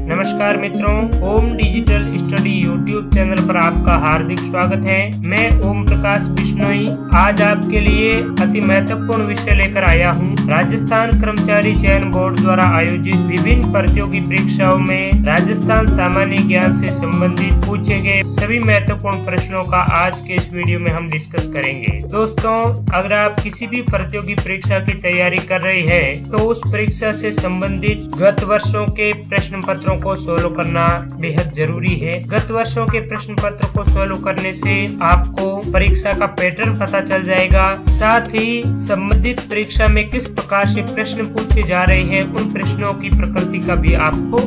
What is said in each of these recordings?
नमस्कार मित्रों, ओम digital study YouTube channel पर आपका हार्दिक स्वागत है। मैं ओम प्रकाश बिश्नोई आज आपके लिए अति महत्वपूर्ण विषय लेकर आया हूं। राजस्थान कर्मचारी चयन बोर्ड द्वारा आयोजित विभिन्न प्रतियोगी परीक्षाओं में राजस्थान सामान्य ज्ञान से संबंधित पूछे गए सभी महत्वपूर्ण प्रश्नों का आज के इस वीडियो में हम डिस्कस करेंगे। दोस्तों, अगर आप किसी भी प्रतियोगी परीक्षा की तैयारी कर रहे हैं तो उस परीक्षा से संबंधित गत वर्षों के प्रश्न पत्रों को सोल्व करना बेहद जरूरी है। गत वर्षों के प्रश्न पत्र को सोल्व करने से आपको परीक्षा का पैटर्न पता चल जाएगा, साथ ही संबंधित परीक्षा में किस प्रकार से प्रश्न पूछे जा रहे हैं उन प्रश्नों की प्रकृति का भी आपको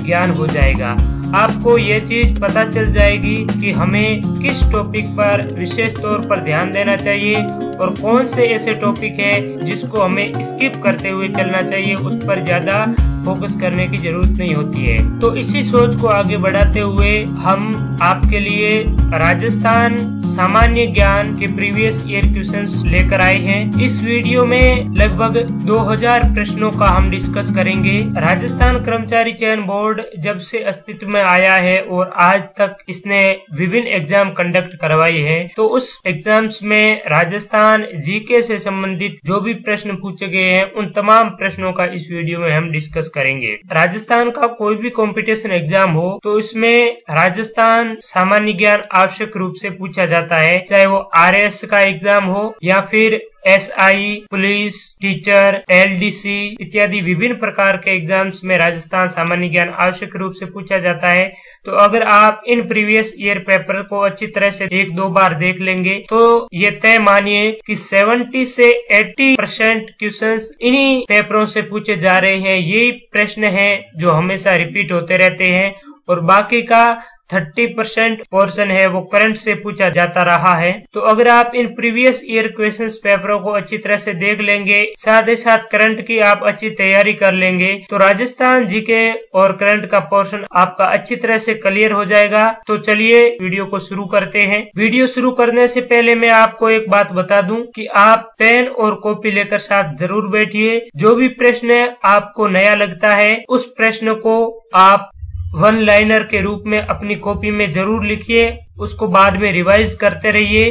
ज्ञान हो जाएगा। आपको ये चीज पता चल जाएगी कि हमें किस टॉपिक पर विशेष तौर पर ध्यान देना चाहिए और कौन से ऐसे टॉपिक है जिसको हमें स्किप करते हुए चलना चाहिए, उस पर ज्यादा फोकस करने की जरूरत नहीं होती है। तो इसी सोच को आगे बढ़ाते हुए हम आपके लिए राजस्थान सामान्य ज्ञान के प्रीवियस ईयर क्वेश्चंस लेकर आए हैं। इस वीडियो में लगभग 2000 प्रश्नों का हम डिस्कस करेंगे। राजस्थान कर्मचारी चयन बोर्ड जब से अस्तित्व में आया है और आज तक इसने विभिन्न एग्जाम कंडक्ट करवाई है, तो उस एग्जाम्स में राजस्थान जीके से संबंधित जो भी प्रश्न पूछे गए हैं उन तमाम प्रश्नों का इस वीडियो में हम डिस्कस करेंगे। राजस्थान का कोई भी कंपटीशन एग्जाम हो तो इसमें राजस्थान सामान्य ज्ञान आवश्यक रूप से पूछा जाता है, चाहे वो RS का एग्जाम हो या फिर SI, पुलिस, टीचर, LDC इत्यादि विभिन्न प्रकार के एग्जाम्स में राजस्थान सामान्य ज्ञान आवश्यक रूप से पूछा जाता है। तो अगर आप इन प्रीवियस ईयर पेपर को अच्छी तरह से 1-2 बार देख लेंगे तो ये तय मानिए कि 70 से 80% क्वेश्चंस इन्हीं पेपरों से पूछे जा रहे हैं। यही प्रश्न है जो हमेशा रिपीट होते रहते हैं और बाकी का 30% पोर्शन है वो करंट से पूछा जाता रहा है। तो अगर आप इन प्रीवियस ईयर क्वेश्चंस पेपरों को अच्छी तरह से देख लेंगे, साथ ही साथ करंट की आप अच्छी तैयारी कर लेंगे, तो राजस्थान जीके और करंट का पोर्शन आपका अच्छी तरह से क्लियर हो जाएगा। तो चलिए वीडियो को शुरू करते हैं। वीडियो शुरू करने से पहले मैं आपको एक बात बता दूं कि आप पेन और कॉपी लेकर साथ जरूर बैठिए। जो भी प्रश्न आपको नया लगता है उस प्रश्न को आप 1 लाइनर के रूप में अपनी कॉपी में जरूर लिखिए, उसको बाद में रिवाइज करते रहिए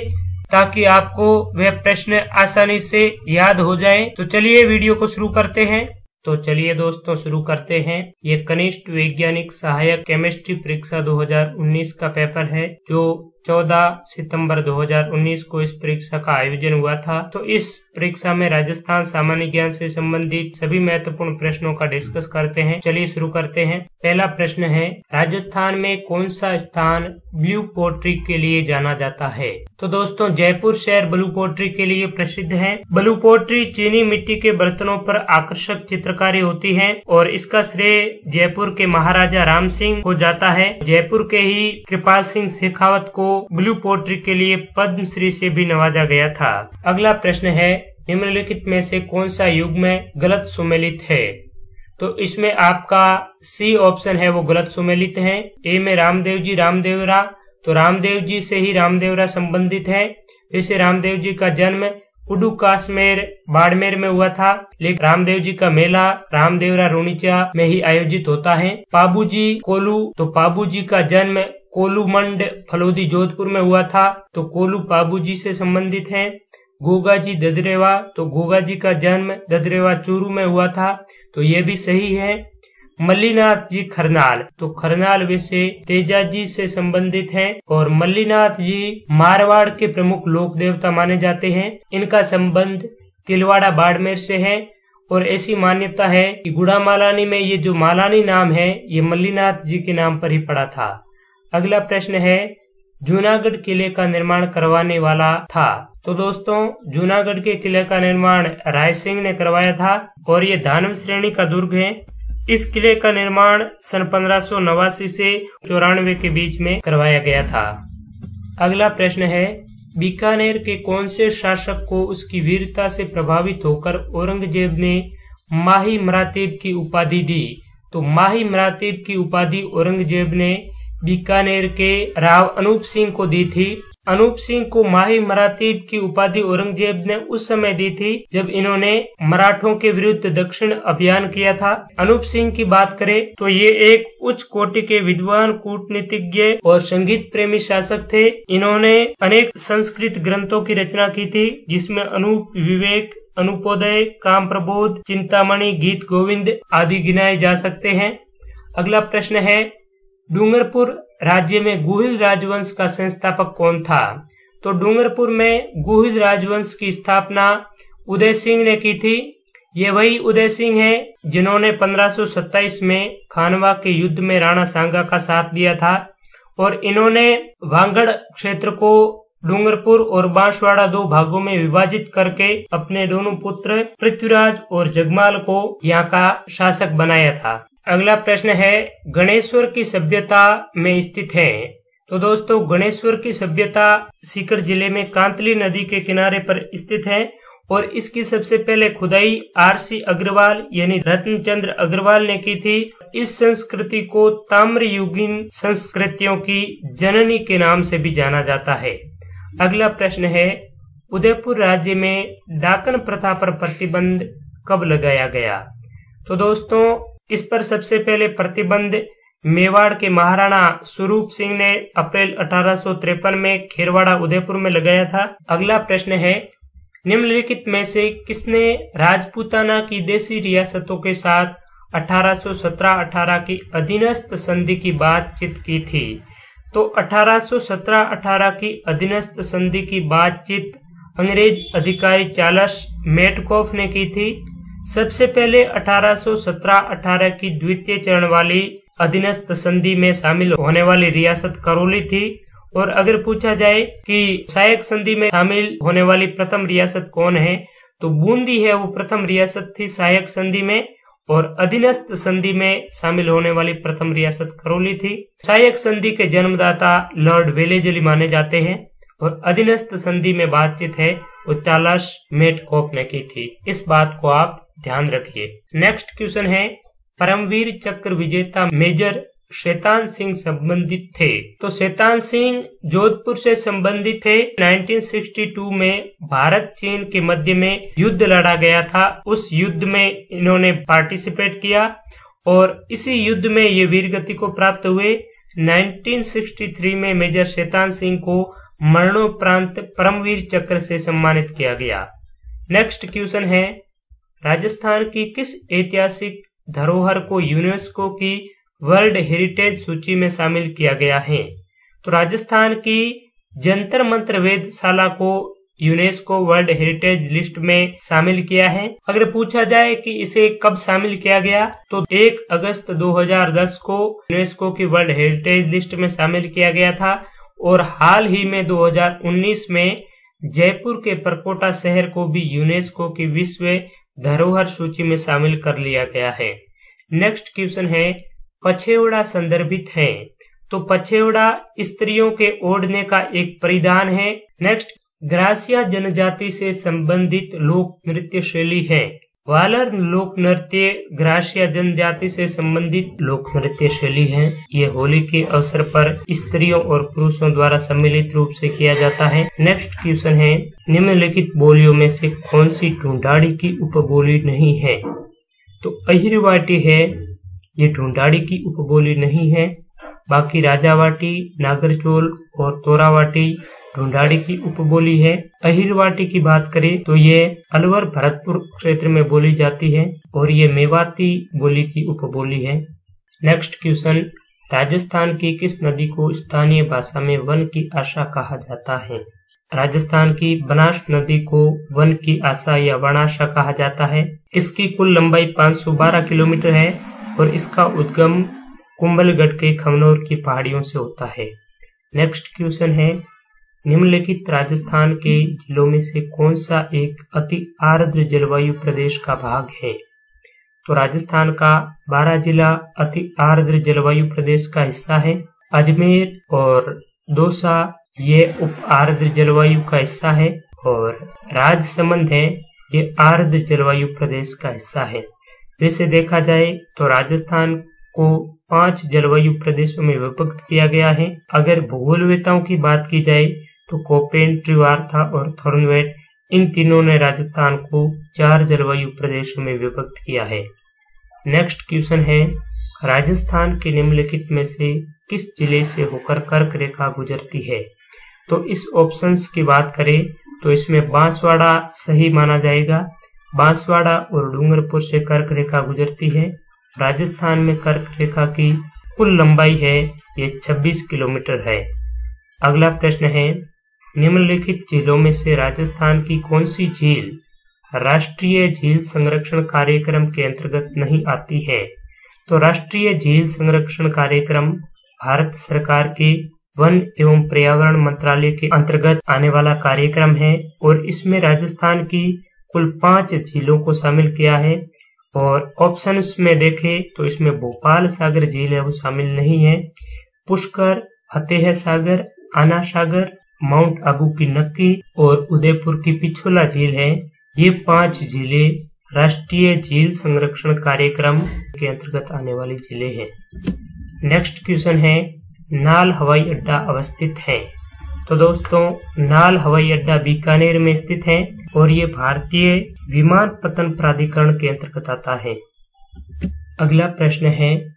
ताकि आपको वह प्रश्न आसानी से याद हो जाए। तो चलिए वीडियो को शुरू करते हैं। तो चलिए दोस्तों शुरू करते हैं। ये कनिष्ठ वैज्ञानिक सहायक केमिस्ट्री परीक्षा 2019 का पेपर है जो 14 सितंबर 2019 को इस परीक्षा का आयोजन हुआ था। तो इस परीक्षा में राजस्थान सामान्य ज्ञान से संबंधित सभी महत्वपूर्ण प्रश्नों का डिस्कस करते हैं। चलिए शुरू करते हैं। पहला प्रश्न है, राजस्थान में कौन सा स्थान ब्लू पोट्री के लिए जाना जाता है? तो दोस्तों जयपुर शहर ब्लू पोट्री के लिए प्रसिद्ध है। ब्लू पोट्री चीनी मिट्टी के बर्तनों पर आकर्षक चित्रकारी होती है और इसका श्रेय जयपुर के महाराजा राम सिंह को जाता है। जयपुर के ही कृपाल सिंह शेखावत को ब्लू पोट्री के लिए पद्मश्री से भी नवाजा गया था। अगला प्रश्न है, निम्नलिखित में से कौन सा युग्म गलत सुमेलित है? तो इसमें आपका C ऑप्शन है वो गलत सुमेलित है। ए में रामदेव जी रामदेवरा, तो रामदेव जी से ही रामदेवरा संबंधित है। वैसे रामदेव जी का जन्म उडू काश्मीर बाड़मेर में हुआ था, लेकिन रामदेव जी का मेला रामदेवरा रूणीचा में ही आयोजित होता है। पाबूजी कोलू, तो पाबूजी का जन्म कोलूमंड फलोदी जोधपुर में हुआ था, तो कोलू पाबूजी से संबंधित है। गोगा जी ददरेवा, तो गोगा जी का जन्म ददरेवा चूरू में हुआ था, तो ये भी सही है। मल्लीनाथ जी खरनाल, तो खरनाल वैसे तेजा जी से संबंधित हैं और मल्लीनाथ जी मारवाड़ के प्रमुख लोक देवता माने जाते हैं। इनका संबंध तिलवाड़ा बाड़मेर से है और ऐसी मान्यता है कि गुड़ा मालानी में ये जो मालानी नाम है ये मल्लीनाथ जी के नाम पर ही पड़ा था। अगला प्रश्न है, जूनागढ़ किले का निर्माण करवाने वाला था? तो दोस्तों जूनागढ़ के किले का निर्माण राय सिंह ने करवाया था और ये दानव श्रेणी का दुर्ग है। इस किले का निर्माण सन 1589 से 94 के बीच में करवाया गया था। अगला प्रश्न है, बीकानेर के कौन से शासक को उसकी वीरता से प्रभावित होकर औरंगजेब ने माही मरातीब की उपाधि दी? तो माही मरातीब की उपाधि औरंगजेब ने बीकानेर के राव अनूप सिंह को दी थी। अनूप सिंह को माही मराठीब की उपाधि औरंगजेब ने उस समय दी थी जब इन्होंने मराठों के विरुद्ध दक्षिण अभियान किया था। अनूप सिंह की बात करें तो ये एक उच्च कोटि के विद्वान, कूटनीतिज्ञ और संगीत प्रेमी शासक थे। इन्होंने अनेक संस्कृत ग्रंथों की रचना की थी, जिसमें अनूप, विवेक, अनुपोदय, काम प्रबोध, चिंतामणि, गीत गोविंद आदि गिनाए जा सकते हैं। अगला प्रश्न है, डूंगरपुर राज्य में गुहिल राजवंश का संस्थापक कौन था? तो डूंगरपुर में गुहिल राजवंश की स्थापना उदय सिंह ने की थी। ये वही उदय सिंह है जिन्होंने 1527 में खानवा के युद्ध में राणा सांगा का साथ दिया था और इन्होंने वांगड़ क्षेत्र को डूंगरपुर और बांसवाड़ा दो भागों में विभाजित करके अपने दोनों पुत्र पृथ्वीराज और जगमाल को यहाँ का शासक बनाया था। अगला प्रश्न है, गणेश्वर की सभ्यता में स्थित है। तो दोस्तों, गणेश्वर की सभ्यता सीकर जिले में कांतली नदी के किनारे पर स्थित है और इसकी सबसे पहले खुदाई आर.सी. अग्रवाल यानी रत्नचंद्र अग्रवाल ने की थी। इस संस्कृति को ताम्रयुगीन संस्कृतियों की जननी के नाम से भी जाना जाता है। अगला प्रश्न है, उदयपुर राज्य में डाकन प्रथा पर प्रतिबंध कब लगाया गया? तो दोस्तों, इस पर सबसे पहले प्रतिबंध मेवाड़ के महाराणा स्वरूप सिंह ने अप्रैल 1853 में खेरवाड़ा उदयपुर में लगाया था। अगला प्रश्न है, निम्नलिखित में से किसने राजपूताना की देशी रियासतों के साथ 1817-18 की अधीनस्थ संधि की बातचीत की थी? तो 1817-18 की अधीनस्थ संधि की बातचीत अंग्रेज अधिकारी चार्ल्स मेटकॉफ ने की थी। सबसे पहले 1817-18 की द्वितीय चरण वाली अधीनस्थ संधि में शामिल होने वाली रियासत करौली थी। और अगर पूछा जाए कि सहायक संधि में शामिल होने वाली प्रथम रियासत कौन है, तो बूंदी है, वो प्रथम रियासत थी सहायक संधि में। और अधीनस्थ संधि में शामिल होने वाली प्रथम रियासत करौली थी। सहायक संधि के जन्मदाता लॉर्ड वेलेजली माने जाते हैं और अधीनस्थ संधि में बातचीत है वो चार्ल्स मेटकॉफ ने की थी। इस बात को आप ध्यान रखिए। नेक्स्ट क्वेश्चन है, परमवीर चक्र विजेता मेजर शैतान सिंह संबंधित थे? तो शैतान सिंह जोधपुर से संबंधित थे। 1962 में भारत चीन के मध्य में युद्ध लड़ा गया था। उस युद्ध में इन्होंने पार्टिसिपेट किया और इसी युद्ध में ये वीरगति को प्राप्त हुए। 1963 में मेजर शैतान सिंह को मरणोपरांत परमवीर चक्र से सम्मानित किया गया। नेक्स्ट क्वेश्चन है, राजस्थान की किस ऐतिहासिक धरोहर को यूनेस्को की वर्ल्ड हेरिटेज सूची में शामिल किया गया है? तो राजस्थान की जंतर मंत्र वेधशाला को यूनेस्को वर्ल्ड हेरिटेज लिस्ट में शामिल किया है। अगर पूछा जाए कि इसे कब शामिल किया गया, तो 1 अगस्त 2010 को यूनेस्को की वर्ल्ड हेरिटेज लिस्ट में शामिल किया गया था और हाल ही में 2019 में जयपुर के परकोटा शहर को भी यूनेस्को की विश्व धरोहर सूची में शामिल कर लिया गया है। नेक्स्ट क्वेश्चन है, पछेवड़ा संदर्भित है? तो पछेवड़ा स्त्रियों के ओढ़ने का एक परिधान है। नेक्स्ट, ग्रासिया जनजाति से संबंधित लोक नृत्य शैली है। वालर लोक नृत्य ग्रासिया जनजाति से संबंधित लोक नृत्य शैली है। ये होली के अवसर पर स्त्रियों और पुरुषों द्वारा सम्मिलित रूप से किया जाता है। नेक्स्ट क्वेश्चन है, निम्नलिखित बोलियों में से कौन सी ढूंढाड़ी की उपबोली नहीं है? तो अहिरवाटी है, ये ढूंढाड़ी की उपबोली नहीं है। बाकी राजावाटी, नागरचोल और तोरावाटी ढूंढाड़ी की उपबोली है। अहिरवाटी की बात करें तो ये अलवर भरतपुर क्षेत्र में बोली जाती है और ये मेवाती बोली की उपबोली है। नेक्स्ट क्वेश्चन, राजस्थान की किस नदी को स्थानीय भाषा में वन की आशा कहा जाता है? राजस्थान की बनास नदी को वन की आशा या वनाशा कहा जाता है। इसकी कुल लंबाई 512 किलोमीटर है और इसका उद्गम कुंभलगढ़ के खमनोर की पहाड़ियों से होता है। नेक्स्ट क्वेश्चन है, निम्नलिखित राजस्थान के जिलों में से कौन सा एक अति आर्द्र जलवायु प्रदेश का भाग है? तो राजस्थान का 12 जिला अति आर्द्र जलवायु प्रदेश का हिस्सा है। अजमेर और दौसा ये उप आर्द्र जलवायु का हिस्सा है और राजसमंद है ये आर्द्र जलवायु प्रदेश का हिस्सा है। वैसे देखा जाए तो राजस्थान को 5 जलवायु प्रदेशों में विभक्त किया गया है। अगर भूगोलवेताओं की बात की जाए तो कोपेन, त्रिवार्था और थॉर्नवेट इन तीनों ने राजस्थान को 4 जलवायु प्रदेशों में विभक्त किया है। नेक्स्ट क्वेश्चन है, राजस्थान के निम्नलिखित में से किस जिले से होकर कर्क रेखा गुजरती है? तो इस ऑप्शंस की बात करें तो इसमें बांसवाड़ा सही माना जाएगा। बांसवाड़ा और डूंगरपुर से कर्क रेखा गुजरती है। राजस्थान में कर्क रेखा की कुल लंबाई है ये 26 किलोमीटर है। अगला प्रश्न है, निम्नलिखित झीलों में से राजस्थान की कौन सी झील राष्ट्रीय झील संरक्षण कार्यक्रम के अंतर्गत नहीं आती है? तो राष्ट्रीय झील संरक्षण कार्यक्रम भारत सरकार के वन एवं पर्यावरण मंत्रालय के अंतर्गत आने वाला कार्यक्रम है और इसमें राजस्थान की कुल 5 झीलों को शामिल किया है। और ऑप्शंस में देखें तो इसमें भोपाल सागर झील है वो शामिल नहीं है। पुष्कर, फतेह सागर, आना सागर, माउंट आबू की नक्की और उदयपुर की पिछोला झील है। ये 5 झीलें राष्ट्रीय झील संरक्षण कार्यक्रम के अंतर्गत आने वाली झीलें हैं। नेक्स्ट क्वेश्चन है, नाल हवाई अड्डा अवस्थित है? तो दोस्तों, नाल हवाई अड्डा बीकानेर में स्थित है और ये भारतीय विमानपत्तन प्राधिकरण के अंतर्गत आता है। अगला प्रश्न है,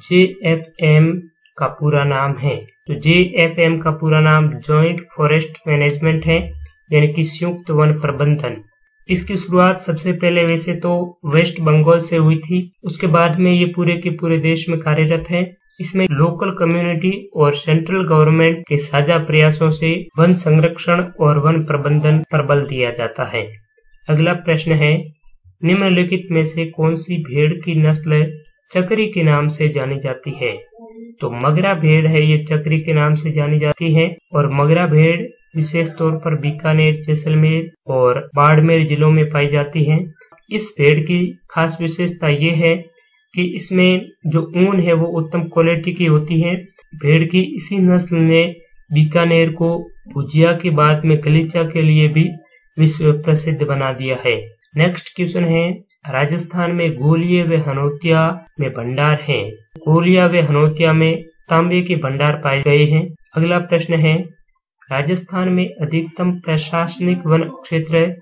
JFM का पूरा नाम है? तो JFM का पूरा नाम जॉइंट फॉरेस्ट मैनेजमेंट है, यानी कि संयुक्त वन प्रबंधन। इसकी शुरुआत सबसे पहले वैसे तो वेस्ट बंगाल से हुई थी, उसके बाद में ये पूरे के पूरे देश में कार्यरत है। इसमें लोकल कम्युनिटी और सेंट्रल गवर्नमेंट के साझा प्रयासों से वन संरक्षण और वन प्रबंधन पर बल दिया जाता है। अगला प्रश्न है, निम्नलिखित में से कौन सी भेड़ की नस्ल चक्री के नाम से जानी जाती है? तो मगरा भेड़ है ये चक्री के नाम से जानी जाती है और मगरा भेड़ विशेष तौर पर बीकानेर, जैसलमेर और बाड़मेर जिलों में पाई जाती है। इस भेड़ की खास विशेषता ये है कि इसमें जो ऊन है वो उत्तम क्वालिटी की होती है। भेड़ की इसी नस्ल ने बीकानेर को भुजिया के बाद में गलीचा के लिए भी विश्व प्रसिद्ध बना दिया है। नेक्स्ट क्वेश्चन है, राजस्थान में गोलिया व हनोतिया में भंडार है? गोलिया व हनोतिया में तांबे के भंडार पाए गए हैं। अगला प्रश्न है, राजस्थान में अधिकतम प्रशासनिक वन क्षेत्र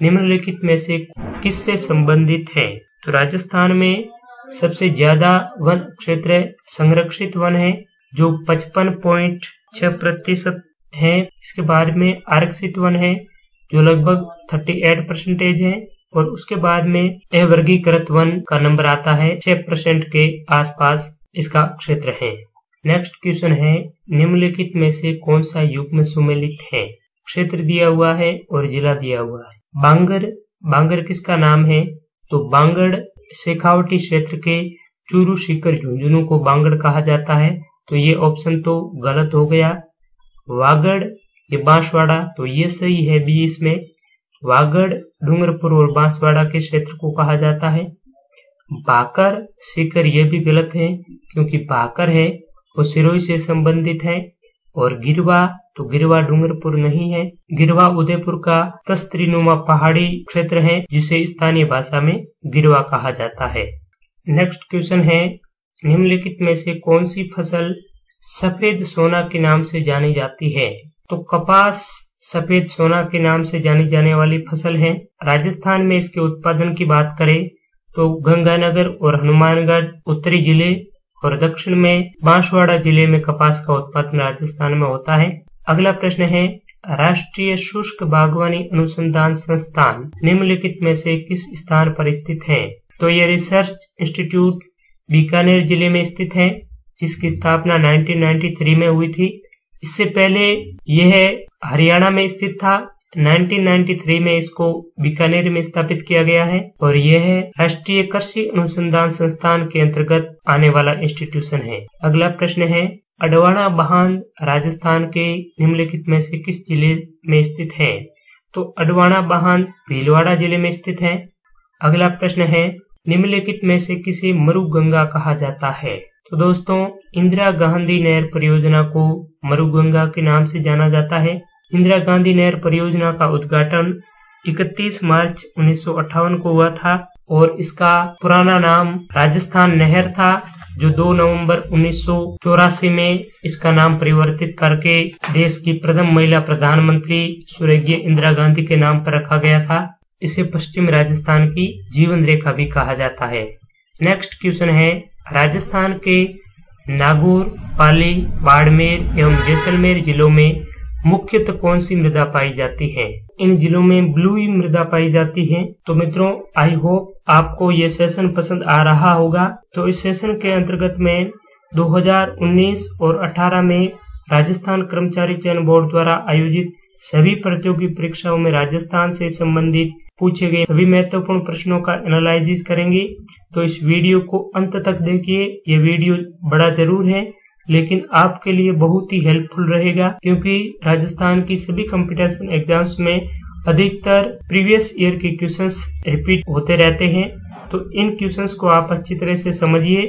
निम्नलिखित में से किससे संबंधित है? तो राजस्थान में सबसे ज्यादा वन क्षेत्र संरक्षित वन है जो 55.6% है। इसके बाद में आरक्षित वन है जो लगभग 38% है और उसके बाद में अवर्गीकृत वन का नंबर आता है 6% के आसपास इसका क्षेत्र है। नेक्स्ट क्वेश्चन है, निम्नलिखित में से कौन सा युग्म सुमेलित है? क्षेत्र दिया हुआ है और जिला दिया हुआ है। बांगर, बांगर किसका नाम है? तो बांगड़ शेखावटी क्षेत्र के चूरू सीकर झुंझुनू को बांगड़ कहा जाता है, तो ये ऑप्शन तो गलत हो गया। वागड़ ये बांसवाड़ा, तो ये सही है बी इसमें। वागड़ डूंगरपुर और बांसवाड़ा के क्षेत्र को कहा जाता है। भाकर सीकर ये भी गलत है क्योंकि भाकर है वो सिरोही से संबंधित है। और गिरवा, तो गिरवा डूंगरपुर नहीं है। गिरवा उदयपुर का तस्तरीनुमा पहाड़ी क्षेत्र है जिसे स्थानीय भाषा में गिरवा कहा जाता है। नेक्स्ट क्वेश्चन है, निम्नलिखित में से कौन सी फसल सफेद सोना के नाम से जानी जाती है? तो कपास सफेद सोना के नाम से जानी जाने वाली फसल है। राजस्थान में इसके उत्पादन की बात करें तो गंगानगर और हनुमानगढ़ उत्तरी जिले और दक्षिण में बांसवाड़ा जिले में कपास का उत्पादन राजस्थान में होता है। अगला प्रश्न है, राष्ट्रीय शुष्क बागवानी अनुसंधान संस्थान निम्नलिखित में से किस स्थान पर स्थित है? तो यह रिसर्च इंस्टीट्यूट बीकानेर जिले में स्थित है जिसकी स्थापना 1993 में हुई थी। इससे पहले यह हरियाणा में स्थित था। 1993 में इसको बीकानेर में स्थापित किया गया है और यह राष्ट्रीय कृषि अनुसंधान संस्थान के अंतर्गत आने वाला इंस्टीट्यूशन है। अगला प्रश्न है, अडवाणा बांध राजस्थान के निम्नलिखित में से किस जिले में स्थित है? तो अडवाणा बांध भीलवाड़ा जिले में स्थित है। अगला प्रश्न है, निम्नलिखित में से किसे मरुगंगा कहा जाता है? तो दोस्तों, इंदिरा गांधी नहर परियोजना को मरुगंगा के नाम से जाना जाता है। इंदिरा गांधी नहर परियोजना का उद्घाटन 31 मार्च 1958 को हुआ था और इसका पुराना नाम राजस्थान नहर था, जो 2 नवंबर 1984 में इसका नाम परिवर्तित करके देश की प्रथम महिला प्रधानमंत्री स्वर्गीय इंदिरा गांधी के नाम पर रखा गया था। इसे पश्चिम राजस्थान की जीवन रेखा भी कहा जाता है। नेक्स्ट क्वेश्चन है, राजस्थान के नागौर, पाली, बाड़मेर एवं जैसलमेर जिलों में मुख्यतः कौन सी मृदा पाई जाती है? इन जिलों में ब्लूई मृदा पाई जाती है। तो मित्रों, आई होप आपको ये सेशन पसंद आ रहा होगा। तो इस सेशन के अंतर्गत में 2019 और 18 में राजस्थान कर्मचारी चयन बोर्ड द्वारा आयोजित सभी प्रतियोगी परीक्षाओं में राजस्थान से संबंधित पूछे गए सभी महत्वपूर्ण प्रश्नों का एनालिसिस करेंगे। तो इस वीडियो को अंत तक देखिए। ये वीडियो बड़ा जरूर है, लेकिन आपके लिए बहुत ही हेल्पफुल रहेगा, क्योंकि राजस्थान की सभी कंपटीशन एग्जाम्स में अधिकतर प्रीवियस ईयर के क्वेश्चंस रिपीट होते रहते हैं। तो इन क्वेश्चंस को आप अच्छी तरह से समझिए,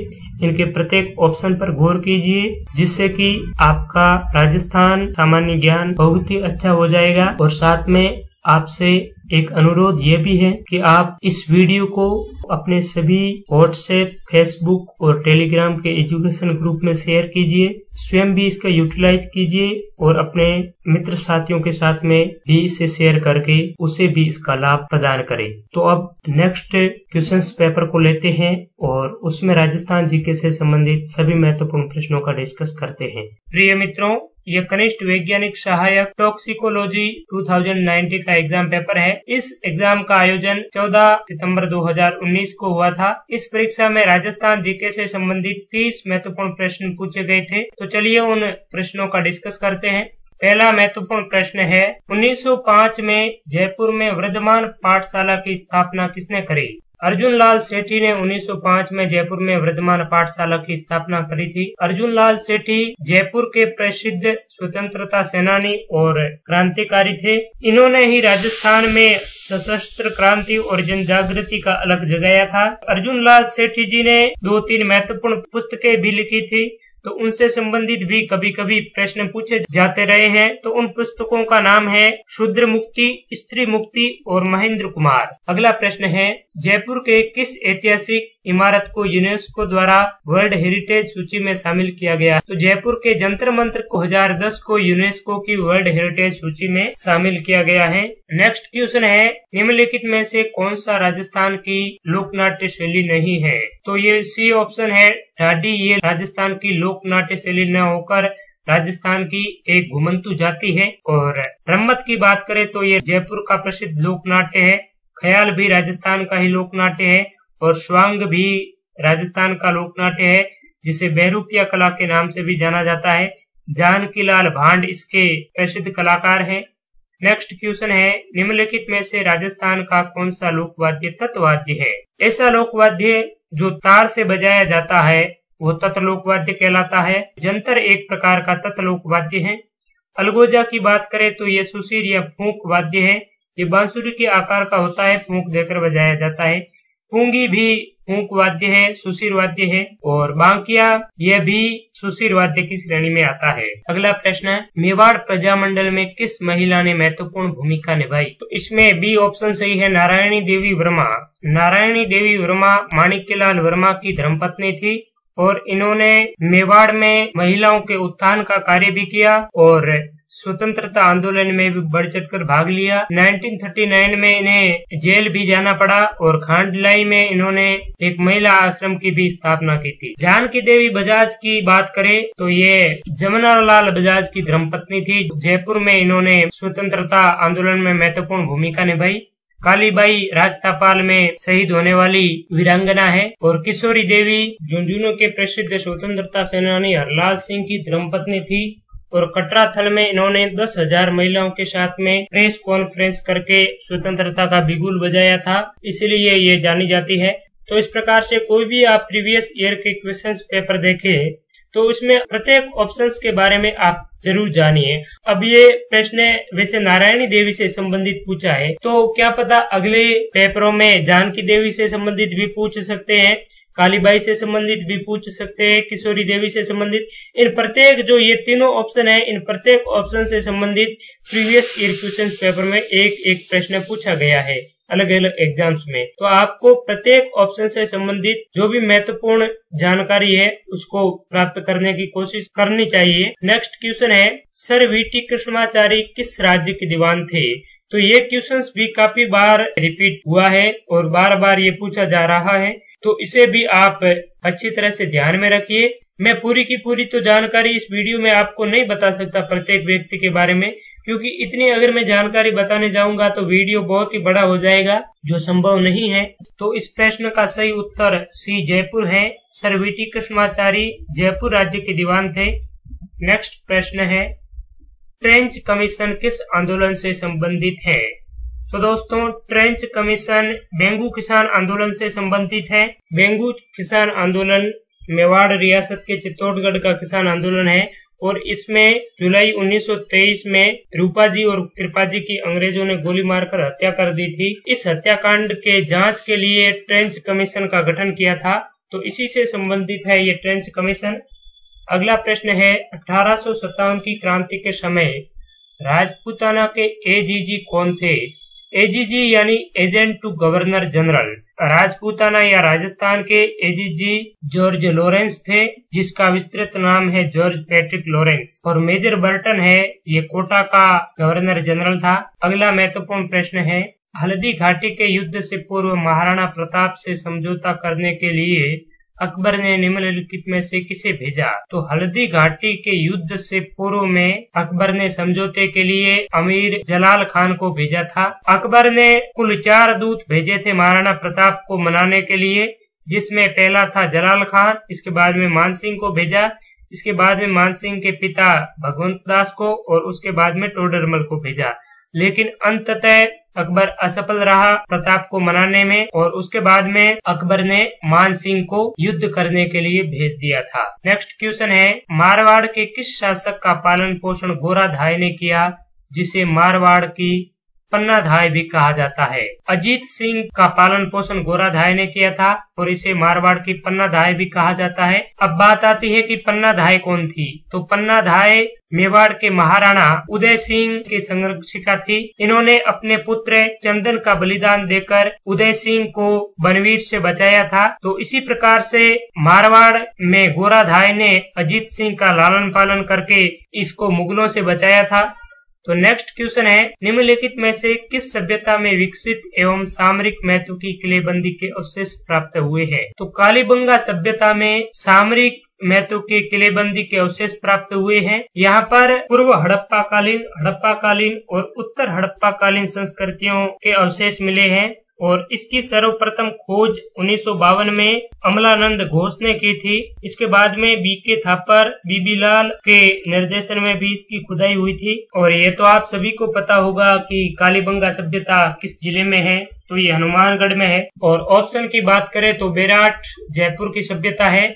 इनके प्रत्येक ऑप्शन पर गौर कीजिए, जिससे कि आपका राजस्थान सामान्य ज्ञान बहुत ही अच्छा हो जाएगा। और साथ में आपसे एक अनुरोध ये भी है कि आप इस वीडियो को अपने सभी व्हाट्सएप, फेसबुक और टेलीग्राम के एजुकेशन ग्रुप में शेयर कीजिए। स्वयं भी इसका यूटिलाइज कीजिए और अपने मित्र साथियों के साथ में भी इसे शेयर करके उसे भी इसका लाभ प्रदान करें। तो अब नेक्स्ट क्वेश्चंस पेपर को लेते हैं और उसमें राजस्थान जीके से संबंधित सभी महत्वपूर्ण प्रश्नों का डिस्कस करते हैं। प्रिय मित्रों, ये कनिष्ठ वैज्ञानिक सहायक टॉक्सिकोलॉजी 2019 का एग्जाम पेपर है। इस एग्जाम का आयोजन 14 सितंबर 2019 को हुआ था। इस परीक्षा में राजस्थान जीके से संबंधित 30 महत्वपूर्ण प्रश्न पूछे गए थे। तो चलिए उन प्रश्नों का डिस्कस करते हैं। पहला महत्वपूर्ण प्रश्न है, 1905 में जयपुर में वर्धमान पाठशाला की स्थापना किसने करी? अर्जुन लाल सेठी ने 1905 में जयपुर में वर्धमान पाठशाला की स्थापना करी थी। अर्जुन लाल सेठी जयपुर के प्रसिद्ध स्वतंत्रता सेनानी और क्रांतिकारी थे। इन्होंने ही राजस्थान में सशस्त्र क्रांति और जन जागृति का अलग जगाया था। अर्जुन लाल सेठी जी ने 2-3 महत्वपूर्ण पुस्तकें भी लिखी थी, तो उनसे संबंधित भी कभी कभी प्रश्न पूछे जाते रहे हैं। तो उन पुस्तकों का नाम है शूद्र मुक्ति, स्त्री मुक्ति और महेंद्र कुमार। अगला प्रश्न है, जयपुर के किस ऐतिहासिक इमारत को यूनेस्को द्वारा वर्ल्ड हेरिटेज सूची में शामिल किया गया? तो जयपुर के जंतर मंतर 2010 को यूनेस्को की वर्ल्ड हेरिटेज सूची में शामिल किया गया है। नेक्स्ट क्वेश्चन है, निम्नलिखित में से कौन सा राजस्थान की लोकनाट्य शैली नहीं है? तो ये सी ऑप्शन है ढाडी। ये राजस्थान की लोकनाट्य शैली न होकर राजस्थान की एक घुमंतु जाति है। और रम्मत की बात करें तो ये जयपुर का प्रसिद्ध लोकनाट्य है। ख्याल भी राजस्थान का ही लोकनाट्य है और स्वांग भी राजस्थान का लोकनाट्य है, जिसे बहरूपिया कला के नाम से भी जाना जाता है। जानकी लाल भांड इसके प्रसिद्ध कलाकार हैं। नेक्स्ट क्वेश्चन है, निम्नलिखित में से राजस्थान का कौन सा लोकवाद्य तत्वाद्य है? ऐसा लोकवाद्य जो तार से बजाया जाता है वो तत्व लोकवाद्य कहलाता है। जंतर एक प्रकार का तत्व लोकवाद्य है। अलगोजा की बात करें तो ये सुशीर या फूंक वाद्य है। ये बांसुरी के आकार का होता है, फूंक देकर बजाया जाता है। पूंगी भी फूंक वाद्य है, सुशीर वाद्य है। और बांकिया यह भी सुशीर वाद्य की श्रेणी में आता है। अगला प्रश्न है, मेवाड़ प्रजामंडल में किस महिला ने महत्वपूर्ण भूमिका निभाई? तो इसमें बी ऑप्शन सही है, नारायणी देवी वर्मा। नारायणी देवी वर्मा माणिक्यलाल वर्मा की धर्मपत्नी थी और इन्होंने मेवाड़ में महिलाओं के उत्थान का कार्य भी किया और स्वतंत्रता आंदोलन में भी बढ़ चढ़कर भाग लिया। 1939 में इन्हें जेल भी जाना पड़ा और खांडलाई में इन्होंने एक महिला आश्रम की भी स्थापना की थी। जानकी देवी बजाज की बात करें तो ये जमनालाल बजाज की धर्मपत्नी थी। जयपुर में इन्होंने स्वतंत्रता आंदोलन में महत्वपूर्ण भूमिका निभाई। कालीबाई राजथापाल में शहीद होने वाली वीरांगना है। और किशोरी देवी झुंझुनू के प्रसिद्ध स्वतंत्रता सेनानी हरलाल सिंह की धर्मपत्नी थी और कटराथल में इन्होंने 10,000 महिलाओं के साथ में प्रेस कॉन्फ्रेंस करके स्वतंत्रता का बिगुल बजाया था, इसलिए ये जानी जाती है। तो इस प्रकार से कोई भी आप प्रीवियस ईयर के क्वेश्चंस पेपर देखें तो उसमें प्रत्येक ऑप्शंस के बारे में आप जरूर जानिए। अब ये प्रश्न वैसे नारायणी देवी से संबंधित पूछा है, तो क्या पता अगले पेपरों में जानकी देवी से संबंधित भी पूछ सकते हैं, कालीबाई से संबंधित भी पूछ सकते हैं, किशोरी देवी से संबंधित। इन प्रत्येक जो ये तीनों ऑप्शन है, इन प्रत्येक ऑप्शन से संबंधित प्रीवियस ईयर क्वेश्चन पेपर में एक एक प्रश्न पूछा गया है। अलग अलग एग्जाम्स में। तो आपको प्रत्येक ऑप्शन से संबंधित जो भी महत्वपूर्ण जानकारी है उसको प्राप्त करने की कोशिश करनी चाहिए। नेक्स्ट क्वेश्चन है, सर वीटी कृष्णमाचारी किस राज्य के दीवान थे? तो ये क्वेश्चंस भी काफी बार रिपीट हुआ है और बार बार ये पूछा जा रहा है, तो इसे भी आप अच्छी तरह से ध्यान में रखिए। मैं पूरी की पूरी तो जानकारी इस वीडियो में आपको नहीं बता सकता प्रत्येक व्यक्ति के बारे में, क्योंकि इतनी अगर मैं जानकारी बताने जाऊंगा तो वीडियो बहुत ही बड़ा हो जाएगा, जो संभव नहीं है। तो इस प्रश्न का सही उत्तर सी जयपुर है। सर वीटी कृष्णमाचारी जयपुर राज्य के दीवान थे। नेक्स्ट प्रश्न है, ट्रेंच कमीशन किस आंदोलन से संबंधित है? तो दोस्तों, ट्रेंच कमीशन बेंगू किसान आंदोलन से संबंधित है। बेंगू किसान आंदोलन मेवाड़ रियासत के चित्तौड़गढ़ का किसान आंदोलन है और इसमें जुलाई 1923 में रूपाजी और कृपाजी की अंग्रेजों ने गोली मारकर हत्या कर दी थी। इस हत्याकांड के जांच के लिए ट्रेंच कमीशन का गठन किया था, तो इसी से संबंधित है ये ट्रेंच कमीशन। अगला प्रश्न है, 1857 की क्रांति के समय राजपूताना के एजीजी कौन थे? एजीजी यानी agent to governor general. Rajputana या राजस्थान के एजीजी जॉर्ज लॉरेंस थे, जिसका विस्तृत नाम है जॉर्ज पैट्रिक लॉरेंस, और मेजर बर्टन है, ये कोटा का गवर्नर जनरल था। अगला महत्वपूर्ण प्रश्न है, हल्दी घाटी के युद्ध से पूर्व महाराणा प्रताप से समझौता करने के लिए अकबर ने निम्नलिखित में से किसे भेजा? तो हल्दी घाटी के युद्ध से पूर्व में अकबर ने समझौते के लिए अमीर जलाल खान को भेजा था। अकबर ने कुल 4 दूत भेजे थे महाराणा प्रताप को मनाने के लिए, जिसमें पहला था जलाल खान, इसके बाद में मानसिंह को भेजा, इसके बाद में मानसिंह के पिता भगवंत दास को और उसके बाद में टोडरमल को भेजा। लेकिन अंततः अकबर असफल रहा प्रताप को मनाने में और उसके बाद में अकबर ने मान सिंह को युद्ध करने के लिए भेज दिया था। नेक्स्ट क्वेश्चन है, मारवाड़ के किस शासक का पालन पोषण गोराधाय ने किया, जिसे मारवाड़ की पन्नाधाय भी कहा जाता है? अजीत सिंह का पालन पोषण गोराधाय ने किया था और इसे मारवाड़ की पन्नाधाय भी कहा जाता है। अब बात आती है कि पन्नाधाय कौन थी? तो पन्नाधाय मेवाड़ के महाराणा उदय सिंह की संरक्षिका थी। इन्होंने अपने पुत्र चंदन का बलिदान देकर उदय सिंह को बनवीर से बचाया था। तो इसी प्रकार से मारवाड़ में गोराधाय ने अजीत सिंह का लालन पालन करके इसको मुगलों से बचाया था। तो नेक्स्ट क्वेश्चन है, निम्नलिखित में से किस सभ्यता में विकसित एवं सामरिक महत्व की किलेबंदी के अवशेष प्राप्त हुए हैं? तो कालीबंगा सभ्यता में सामरिक महत्व के किलेबंदी के अवशेष प्राप्त हुए हैं। यहाँ पर पूर्व हड़प्पा कालीन और उत्तर हड़प्पा कालीन संस्कृतियों के अवशेष मिले हैं और इसकी सर्वप्रथम खोज 1952 में अमलानंद घोष ने की थी। इसके बाद में बीके थापर, बीबी लाल के निर्देशन में भी इसकी खुदाई हुई थी। और ये तो आप सभी को पता होगा कि कालीबंगा सभ्यता किस जिले में है, तो ये हनुमानगढ़ में है। और ऑप्शन की बात करें तो बेराट जयपुर की सभ्यता है,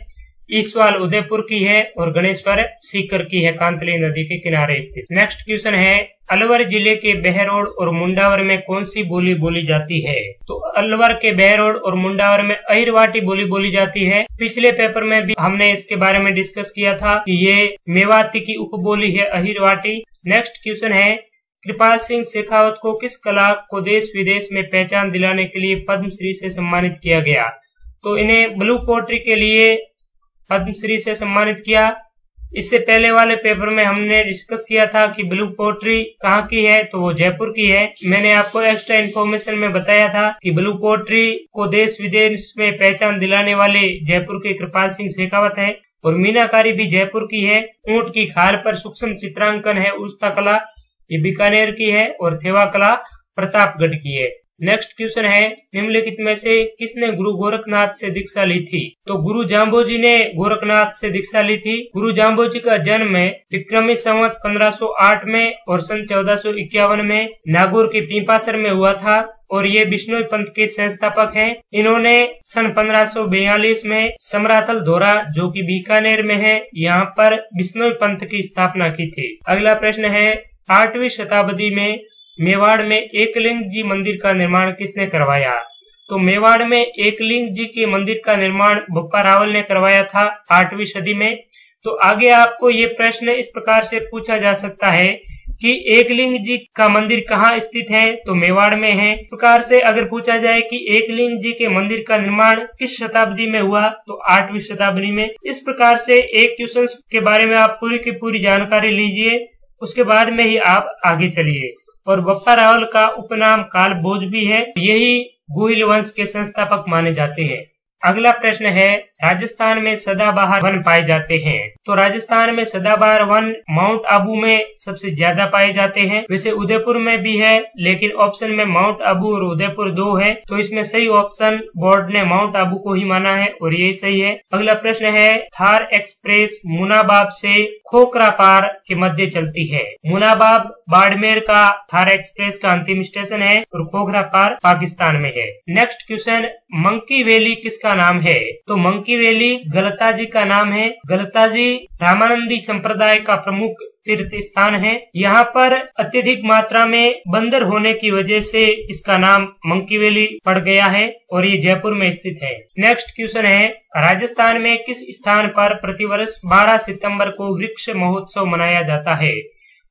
ईसवाल उदयपुर की है और गणेश्वर सीकर की है, कांतली नदी के किनारे स्थित। नेक्स्ट क्वेश्चन है, अलवर जिले के बहरोड और मुंडावर में कौन सी बोली बोली जाती है? तो अलवर के बहरोड और मुंडावर में अहिरवाटी बोली बोली जाती है। पिछले पेपर में भी हमने इसके बारे में डिस्कस किया था कि ये मेवाती की उपबोली है अहिरवाटी। नेक्स्ट क्वेश्चन है, कृपाल सिंह शेखावत को किस कला को देश विदेश में पहचान दिलाने के लिए पद्मश्री से सम्मानित किया गया? तो इन्हें ब्लू पोट्री के लिए पद्मश्री से सम्मानित किया। इससे पहले वाले पेपर में हमने डिस्कस किया था कि ब्लू पोट्री कहाँ की है, तो वो जयपुर की है। मैंने आपको एक्स्ट्रा इन्फॉर्मेशन में बताया था कि ब्लू पोट्री को देश विदेश में पहचान दिलाने वाले जयपुर के कृपाल सिंह शेखावत है। और मीनाकारी भी जयपुर की है। ऊंट की खाल पर सूक्ष्म चित्रांकन है उस्ता कला, ये बीकानेर की है। और थेवा कला प्रतापगढ़ की है। नेक्स्ट क्वेश्चन है, निम्नलिखित में से किसने गुरु गोरखनाथ से दीक्षा ली थी? तो गुरु जाम्बोजी ने गोरखनाथ से दीक्षा ली थी। गुरु जाम्बोजी का जन्म विक्रमी संवत 1508 में और सन 1451 में नागौर के पीपासर में हुआ था और ये बिश्नोई पंथ के संस्थापक हैं। इन्होंने सन 1542 में समरातल धोरा जो कि बीकानेर में है, यहाँ पर बिश्नोई पंथ की स्थापना की थी। अगला प्रश्न है, 8वीं शताब्दी में मेवाड़ में एकलिंग जी मंदिर का निर्माण किसने करवाया? तो मेवाड़ में एकलिंग जी के मंदिर का निर्माण बप्पा रावल ने करवाया था 8वीं सदी में। तो आगे आपको ये प्रश्न इस प्रकार से पूछा जा सकता है कि एकलिंग जी का मंदिर कहाँ स्थित है, तो मेवाड़ में है। इस प्रकार से अगर पूछा जाए कि एकलिंग जी के मंदिर का निर्माण किस शताब्दी में हुआ, तो 8वीं शताब्दी में। इस प्रकार से एक क्वेश्चन के बारे में आप पूरी की पूरी जानकारी लीजिए, उसके बाद में ही आप आगे चलिए। और बप्पा रावल का उपनाम कालभोज भी है, यही गुहिल वंश के संस्थापक माने जाते हैं। अगला प्रश्न है, राजस्थान में सदाबहार वन पाए जाते हैं, तो राजस्थान में सदाबहार वन माउंट आबू में सबसे ज्यादा पाए जाते हैं। वैसे उदयपुर में भी है, लेकिन ऑप्शन में माउंट आबू और उदयपुर 2 है, तो इसमें सही ऑप्शन बोर्ड ने माउंट आबू को ही माना है और यही सही है। अगला प्रश्न है, थार एक्सप्रेस मुनाबाब से खोखरापार के मध्य चलती है। मुनाबाब बाड़मेर का थार एक्सप्रेस का अंतिम स्टेशन है और खोखरापार पाकिस्तान में है। नेक्स्ट क्वेश्चन, मंकी वैली किसका नाम है, तो मंकी वैली गलता जी का नाम है। गलता जी रामानंदी संप्रदाय का प्रमुख तीर्थ स्थान है। यहाँ पर अत्यधिक मात्रा में बंदर होने की वजह से इसका नाम मंकी वैली पड़ गया है और ये जयपुर में स्थित है। नेक्स्ट क्वेश्चन है, राजस्थान में किस स्थान पर प्रतिवर्ष 12 सितंबर को वृक्ष महोत्सव मनाया जाता है,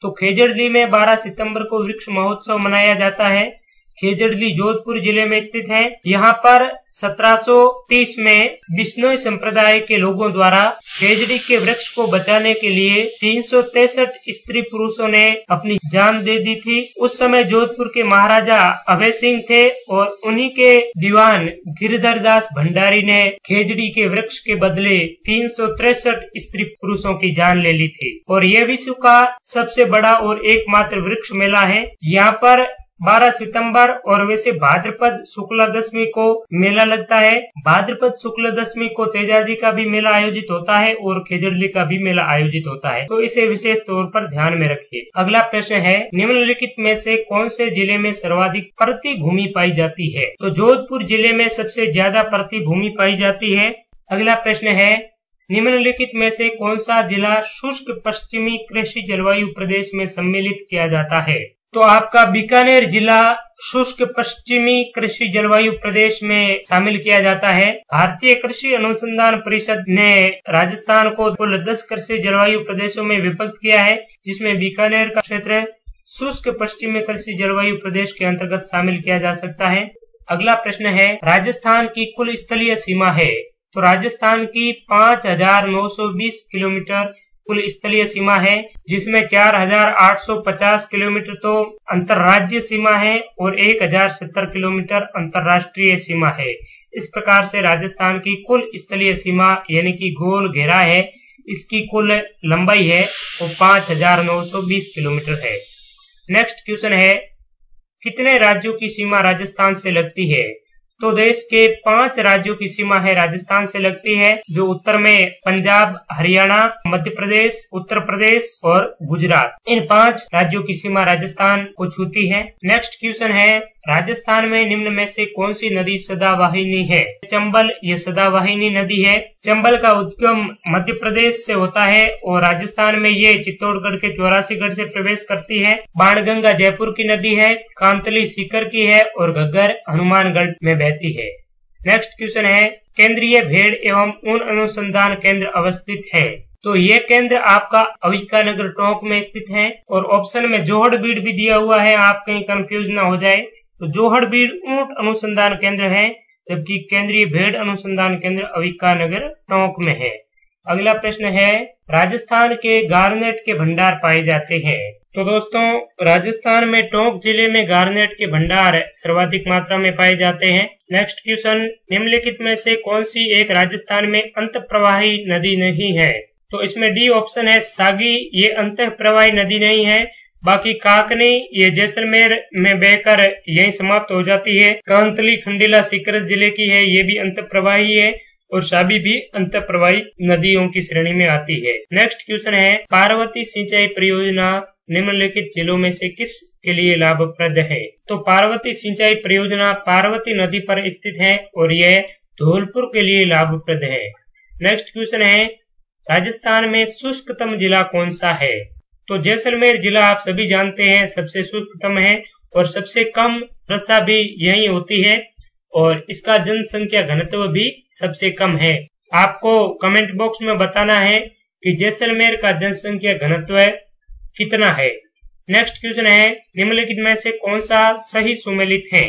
तो खेजड़ली में 12 सितंबर को वृक्ष महोत्सव मनाया जाता है। खेजड़ली जोधपुर जिले में स्थित है। यहाँ पर 1730 में बिश्नोई संप्रदाय के लोगों द्वारा खेजड़ी के वृक्ष को बचाने के लिए 363 स्त्री पुरुषों ने अपनी जान दे दी थी। उस समय जोधपुर के महाराजा अभय सिंह थे और उन्हीं के दीवान गिरधर दास भंडारी ने खेजड़ी के वृक्ष के बदले 363 स्त्री पुरुषों की जान ले ली थी। और यह विश्व का सबसे बड़ा और एकमात्र वृक्ष मेला है। यहाँ पर 12 सितंबर और वैसे भाद्रपद शुक्ला दशमी को मेला लगता है। भाद्रपद शुक्ला दशमी को तेजाजी का भी मेला आयोजित होता है और खेजड़ली का भी मेला आयोजित होता है, तो इसे विशेष तौर पर ध्यान में रखिए। अगला प्रश्न है, निम्नलिखित में से कौन से जिले में सर्वाधिक परती भूमि पाई जाती है, तो जोधपुर जिले में सबसे ज्यादा परती भूमि पाई जाती है। अगला प्रश्न है, निम्नलिखित में से कौन सा जिला शुष्क पश्चिमी कृषि जलवायु प्रदेश में सम्मिलित किया जाता है, तो आपका बीकानेर जिला शुष्क पश्चिमी कृषि जलवायु प्रदेश में शामिल किया जाता है। भारतीय कृषि अनुसंधान परिषद ने राजस्थान को कुल 10 कृषि जलवायु प्रदेशों में विभक्त किया है, जिसमें बीकानेर का क्षेत्र शुष्क पश्चिमी कृषि जलवायु प्रदेश के अंतर्गत शामिल किया जा सकता है। अगला प्रश्न है, राजस्थान की कुल स्थलीय सीमा है, तो राजस्थान की 5920 किलोमीटर कुल स्थलीय सीमा है, जिसमें 4850 किलोमीटर तो अंतर्राज्यीय सीमा है और 1070 किलोमीटर अंतर्राष्ट्रीय सीमा है। इस प्रकार से राजस्थान की कुल स्थलीय सीमा यानी कि गोल घेरा है, इसकी कुल लंबाई है वो 5920 किलोमीटर है। नेक्स्ट क्वेश्चन है, कितने राज्यों की सीमा राजस्थान से लगती है, तो देश के 5 राज्यों की सीमा है राजस्थान से लगती है, जो उत्तर में पंजाब, हरियाणा, मध्य प्रदेश, उत्तर प्रदेश और गुजरात, इन 5 राज्यों की सीमा राजस्थान को छूती है। नेक्स्ट क्वेश्चन है, राजस्थान में निम्न में से कौन सी नदी सदावाहिनी है, चंबल ये सदावाहिनी नदी है। चंबल का उद्गम मध्य प्रदेश से होता है और राजस्थान में ये चित्तौड़गढ़ के 84गढ़ से प्रवेश करती है। बाणगंगा जयपुर की नदी है, कांतली सीकर की है और घग्गर हनुमानगढ़ में बहती है। नेक्स्ट क्वेश्चन है, केंद्रीय भेड़ एवं ऊन अनुसंधान केंद्र अवस्थित है, तो ये केंद्र आपका अविकानगर टोंक में स्थित है। और ऑप्शन में जोहड़बीड़ भी दिया हुआ है, आप कहीं कंफ्यूज ना हो जाए, तो जोहड़बीड़ ऊंट अनुसंधान केंद्र है, जबकि केंद्रीय भेड़ अनुसंधान केंद्र अविकानगर टोंक में है। अगला प्रश्न है, राजस्थान के गारनेट के भंडार पाए जाते हैं, तो दोस्तों राजस्थान में टोंक जिले में गारनेट के भंडार सर्वाधिक मात्रा में पाए जाते हैं। नेक्स्ट क्वेश्चन, निम्नलिखित में से कौन सी एक राजस्थान में अंतःप्रवाही नदी नहीं है, तो इसमें डी ऑप्शन है सागी, ये अंतःप्रवाही नदी नहीं है। बाकी काकनी ये जैसलमेर में बहकर यही समाप्त हो जाती है। कांतली खंडीला सीकर जिले की है, ये भी अंतःप्रवाही है और साबी भी अंतःप्रवाही नदियों की श्रेणी में आती है। नेक्स्ट क्वेश्चन है, पार्वती सिंचाई परियोजना निम्नलिखित जिलों में से किस के लिए लाभप्रद है, तो पार्वती सिंचाई परियोजना पार्वती नदी पर स्थित है और यह धौलपुर के लिए लाभप्रद है। नेक्स्ट क्वेश्चन है, राजस्थान में शुष्कतम जिला कौन सा है, तो जैसलमेर जिला आप सभी जानते हैं सबसे शुष्कतम है और सबसे कम वर्षा भी यही होती है और इसका जनसंख्या घनत्व भी सबसे कम है। आपको कमेंट बॉक्स में बताना है कि जैसलमेर का जनसंख्या घनत्व कितना है। नेक्स्ट क्वेश्चन है, निम्नलिखित में से कौन सा सही सुमेलित है?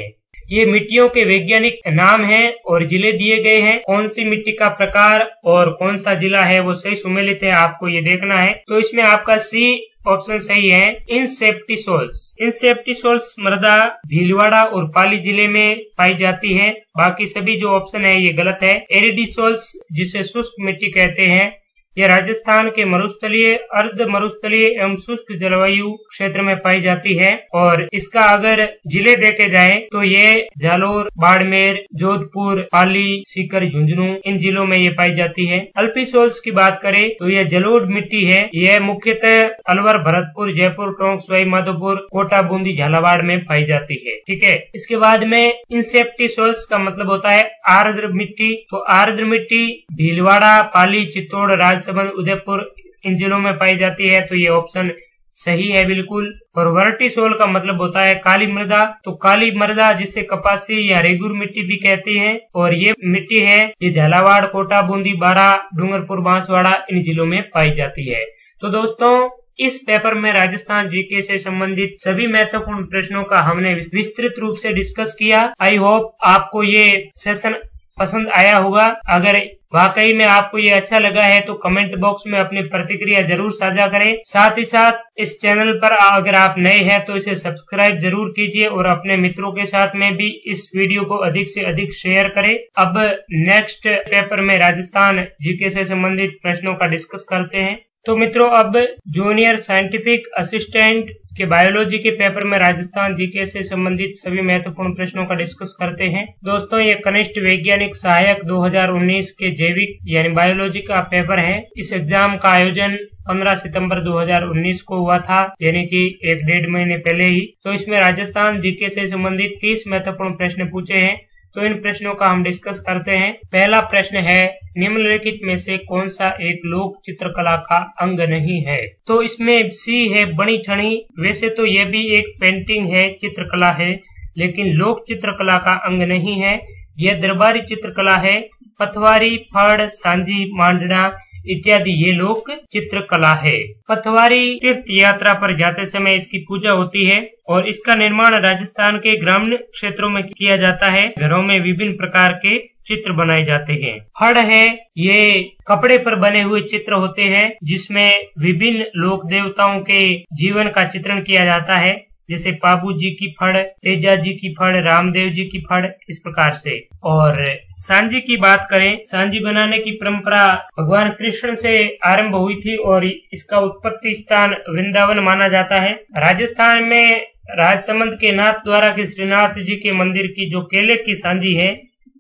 ये मिट्टियों के वैज्ञानिक नाम हैं और जिले दिए गए हैं। कौन सी मिट्टी का प्रकार और कौन सा जिला है वो सही सुमेलित है, आपको ये देखना है। तो इसमें आपका सी ऑप्शन सही है, इनसेप्टिसोल्स। इनसेप्टिसोल्स मृदा भीलवाड़ा और पाली जिले में पाई जाती है। बाकी सभी जो ऑप्शन है ये गलत है। एरिडिसोल्स जिसे शुष्क मिट्टी कहते हैं, यह राजस्थान के मरुस्थलीय, अर्ध मरुस्थलीय एवं शुष्क जलवायु क्षेत्र में पाई जाती है। और इसका अगर जिले देखे जाए तो ये जालोर, बाड़मेर, जोधपुर, पाली, सीकर, झुंझुनू इन जिलों में ये पाई जाती है। अल्पिसोल्स की बात करें तो यह जलोढ़ मिट्टी है। यह मुख्यतः अलवर, भरतपुर, जयपुर, टोंक, सवाई माधोपुर, कोटा, बूंदी, झालावाड़ में पाई जाती है। ठीक है। इसके बाद में इंसेप्टिसोल्स का मतलब होता है आर्द्र मिट्टी। तो आर्द्र मिट्टी भीलवाड़ा, पाली, चित्तौड़, राजसमंद, उदयपुर इन जिलों में पाई जाती है। तो ये ऑप्शन सही है बिल्कुल। और वर्टिसोल का मतलब होता है काली मृदा। तो काली मृदा जिसे कपासी या रेगुर मिट्टी भी कहती है, और ये मिट्टी है ये झालावाड़, कोटा, बूंदी, बारा, डूंगरपुर, बांसवाड़ा इन जिलों में पाई जाती है। तो दोस्तों, इस पेपर में राजस्थान जीके से संबंधित सभी महत्वपूर्ण प्रश्नों का हमने विस्तृत रूप से डिस्कस किया। आई होप आपको ये सेशन पसंद आया होगा। अगर वाकई में आपको ये अच्छा लगा है तो कमेंट बॉक्स में अपनी प्रतिक्रिया जरूर साझा करें। साथ ही साथ इस चैनल पर अगर आप नए हैं तो इसे सब्सक्राइब जरूर कीजिए और अपने मित्रों के साथ में भी इस वीडियो को अधिक से अधिक शेयर करें। अब नेक्स्ट पेपर में राजस्थान जीके से संबंधित प्रश्नों का डिस्कस करते हैं। तो मित्रों, अब जूनियर साइंटिफिक असिस्टेंट के बायोलॉजी के पेपर में राजस्थान जीके से संबंधित सभी महत्वपूर्ण प्रश्नों का डिस्कस करते हैं। दोस्तों, ये कनिष्ठ वैज्ञानिक सहायक 2019 के जैविक यानी बायोलॉजी का पेपर है। इस एग्जाम का आयोजन 15 सितंबर 2019 को हुआ था, यानी कि 1-1.5 महीने पहले ही। तो इसमें राजस्थान जीके से संबंधित 30 महत्वपूर्ण प्रश्न पूछे हैं। तो इन प्रश्नों का हम डिस्कस करते हैं। पहला प्रश्न है, निम्नलिखित में से कौन सा एक लोक चित्रकला का अंग नहीं है? तो इसमें सी है बनी ठनी। वैसे तो यह भी एक पेंटिंग है, चित्रकला है, लेकिन लोक चित्रकला का अंग नहीं है। यह दरबारी चित्रकला है। पथवारी, फड़, सांझी, मांडना इत्यादि ये लोक चित्रकला है। पथवारी तीर्थ यात्रा पर जाते समय इसकी पूजा होती है और इसका निर्माण राजस्थान के ग्रामीण क्षेत्रों में किया जाता है। घरों में विभिन्न प्रकार के चित्र बनाए जाते हैं। फड़ है, ये कपड़े पर बने हुए चित्र होते हैं जिसमें विभिन्न लोक देवताओं के जीवन का चित्रण किया जाता है, जैसे पाबू जी की फड़, तेजा जी की फड़, रामदेव जी की फड़, इस प्रकार से। और सांझी की बात करें, सांझी बनाने की परंपरा भगवान कृष्ण से आरंभ हुई थी और इसका उत्पत्ति स्थान वृंदावन माना जाता है। राजस्थान में राजसमंद के नाथ द्वारा के श्रीनाथ जी के मंदिर की जो केले की सांझी है,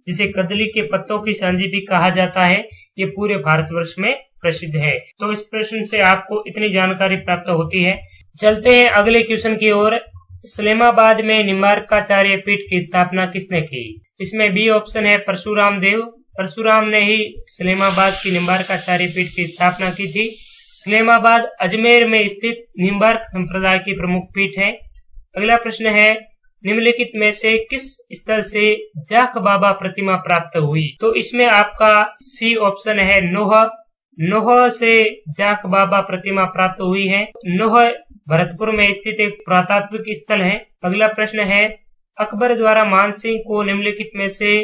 जिसे कदली के पत्तों की सांझी भी कहा जाता है, ये पूरे भारतवर्ष में प्रसिद्ध है। तो इस प्रश्न से आपको इतनी जानकारी प्राप्त होती है। चलते हैं अगले क्वेश्चन की ओर। सलेमाबाद में निम्बार्काचार्य पीठ की स्थापना किसने की? इसमें बी ऑप्शन है परशुराम देव। परशुराम ने ही सलेमाबाद की निम्बार्काचार्य पीठ की स्थापना की थी। सलेमाबाद अजमेर में स्थित निम्बार्क संप्रदाय की प्रमुख पीठ है। अगला प्रश्न है, निम्नलिखित में से किस स्थल से जाख बाबा प्रतिमा प्राप्त हुई? तो इसमें आपका सी ऑप्शन है नोह। नोह से जाख बाबा प्रतिमा प्राप्त हुई है। नोह भरतपुर में स्थित एक पुरातात्विक स्थल है। अगला प्रश्न है, अकबर द्वारा मानसिंह को निम्नलिखित में से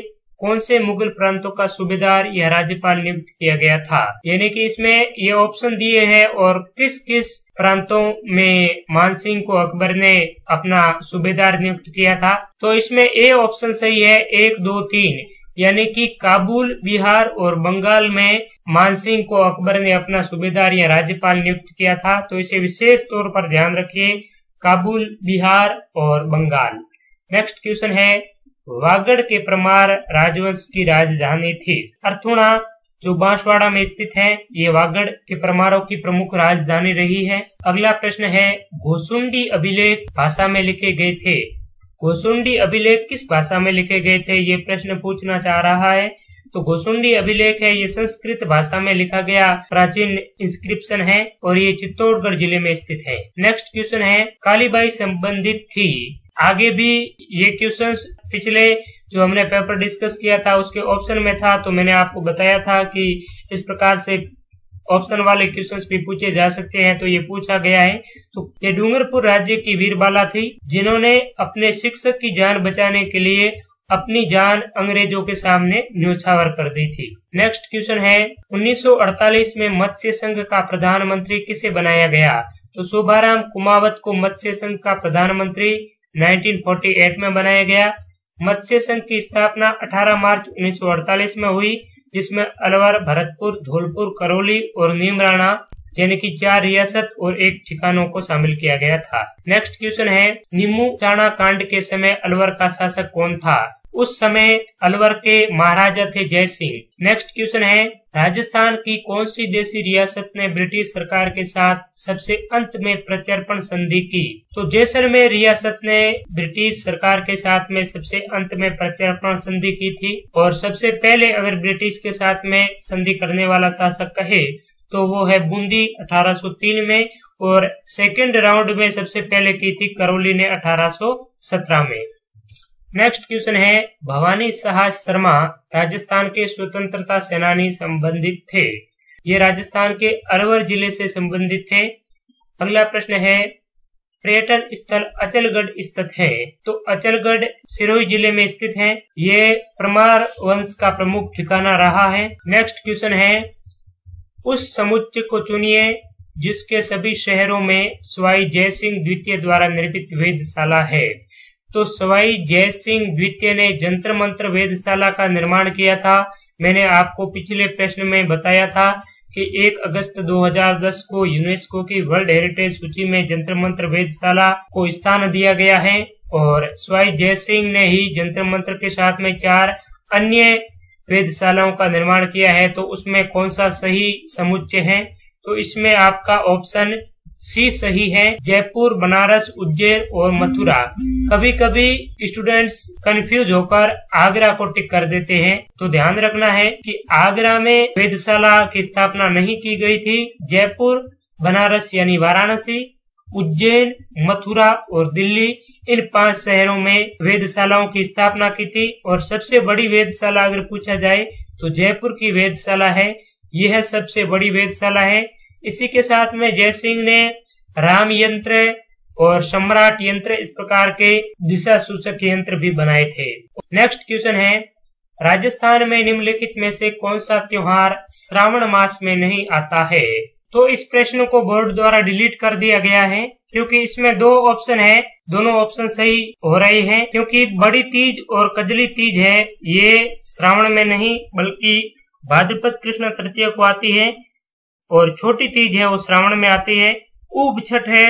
कौन से मुगल प्रांतों का सूबेदार या राज्यपाल नियुक्त किया गया था? यानी कि इसमें ये ऑप्शन दिए हैं और किस किस प्रांतों में मानसिंह को अकबर ने अपना सूबेदार नियुक्त किया था। तो इसमें ए ऑप्शन सही है, 1, 2, 3, यानी कि काबुल, बिहार और बंगाल में मानसिंह को अकबर ने अपना सूबेदार या राज्यपाल नियुक्त किया था। तो इसे विशेष तौर पर ध्यान रखिए, काबुल, बिहार और बंगाल। नेक्स्ट क्वेश्चन है, वागड़ के परमार राजवंश की राजधानी थी। अर्थुणा जो बांसवाड़ा में स्थित है, ये वागड़ के परमारों की प्रमुख राजधानी रही है। अगला प्रश्न है, घोसुंडी अभिलेख भाषा में लिखे गए थे। घोसुंडी अभिलेख किस भाषा में लिखे गए थे, ये प्रश्न पूछना चाह रहा है। तो घोसुंडी अभिलेख है, ये संस्कृत भाषा में लिखा गया प्राचीन इंस्क्रिप्शन है और ये चित्तौड़गढ़ जिले में स्थित है। नेक्स्ट क्वेश्चन है, कालीबाई संबंधित थी। आगे भी ये क्वेश्चंस पिछले जो हमने पेपर डिस्कस किया था उसके ऑप्शन में था, तो मैंने आपको बताया था कि इस प्रकार से ऑप्शन वाले क्वेश्चंस भी पूछे जा सकते हैं, तो ये पूछा गया है। तो ये डूंगरपुर राज्य की वीरबाला थी, जिन्होंने अपने शिक्षक की जान बचाने के लिए अपनी जान अंग्रेजों के सामने न्योछावर कर दी थी। नेक्स्ट क्वेश्चन है 1948 में मत्स्य संघ का प्रधानमंत्री किसे बनाया गया? तो शोभाराम कुमावत को मत्स्य संघ का प्रधानमंत्री 1948 में बनाया गया। मत्स्य संघ की स्थापना 18 मार्च 1948 में हुई, जिसमें अलवर, भरतपुर, धौलपुर, करौली और नीमराणा यानी कि 4 रियासत और 1 ठिकानों को शामिल किया गया था। नेक्स्ट क्वेश्चन है नीमू चाणा कांड के समय अलवर का शासक कौन था? उस समय अलवर के महाराजा थे जय सिंह। नेक्स्ट क्वेश्चन है राजस्थान की कौन सी देशी रियासत ने ब्रिटिश सरकार के साथ सबसे अंत में प्रत्यर्पण संधि की? तो जैसलमेर रियासत ने ब्रिटिश सरकार के साथ में सबसे अंत में प्रत्यर्पण संधि की थी। और सबसे पहले अगर ब्रिटिश के साथ में संधि करने वाला शासक कहे तो वो है बूंदी 1803 में, और सेकेंड राउंड में सबसे पहले की थी करौली ने 1817 में। नेक्स्ट क्वेश्चन है भवानी शाह शर्मा राजस्थान के स्वतंत्रता सेनानी संबंधित थे। ये राजस्थान के अलवर जिले से संबंधित थे। अगला प्रश्न है पर्यटन स्थल अचलगढ़ स्थित है। तो अचलगढ़ सिरोही जिले में स्थित है। ये परमार वंश का प्रमुख ठिकाना रहा है। नेक्स्ट क्वेश्चन है उस समुच्चय को चुनिए जिसके सभी शहरों में सवाई जयसिंह द्वितीय द्वारा निर्मित वेधशाला है। तो सवाई जयसिंह द्वितीय ने जंतर मंत्र वेधशाला का निर्माण किया था। मैंने आपको पिछले प्रश्न में बताया था कि 1 अगस्त 2010 को यूनेस्को की वर्ल्ड हेरिटेज सूची में जंतर मंत्र वेधशाला को स्थान दिया गया है, और सवाई जयसिंह ने ही जंतर मंत्र के साथ में 4 अन्य वेधशालाओं का निर्माण किया है। तो उसमें कौन सा सही समुच्चय है? तो इसमें आपका ऑप्शन सी सही है, जयपुर, बनारस, उज्जैन और मथुरा। कभी कभी स्टूडेंट्स कंफ्यूज होकर आगरा को टिक कर देते हैं, तो ध्यान रखना है कि आगरा में वेधशाला की स्थापना नहीं की गई थी। जयपुर, बनारस यानी वाराणसी, उज्जैन, मथुरा और दिल्ली, इन 5 शहरों में वेधशालाओं की स्थापना की थी। और सबसे बड़ी वेधशाला अगर पूछा जाए तो जयपुर की वेधशाला है, यह सबसे बड़ी वेधशाला है। इसी के साथ में जयसिंह ने राम यंत्र और सम्राट यंत्र इस प्रकार के दिशा सूचक यंत्र भी बनाए थे। नेक्स्ट क्वेश्चन है राजस्थान में निम्नलिखित में से कौन सा त्योहार श्रावण मास में नहीं आता है? तो इस प्रश्न को बोर्ड द्वारा डिलीट कर दिया गया है, क्योंकि इसमें 2 ऑप्शन है, दोनों ऑप्शन सही हो रहे हैं। क्योंकि बड़ी तीज और कजली तीज है, ये श्रावण में नहीं बल्कि भाद्रपद कृष्ण तृतीया को आती है, और छोटी तीज है वो श्रावण में आती है। ऊब छठ है,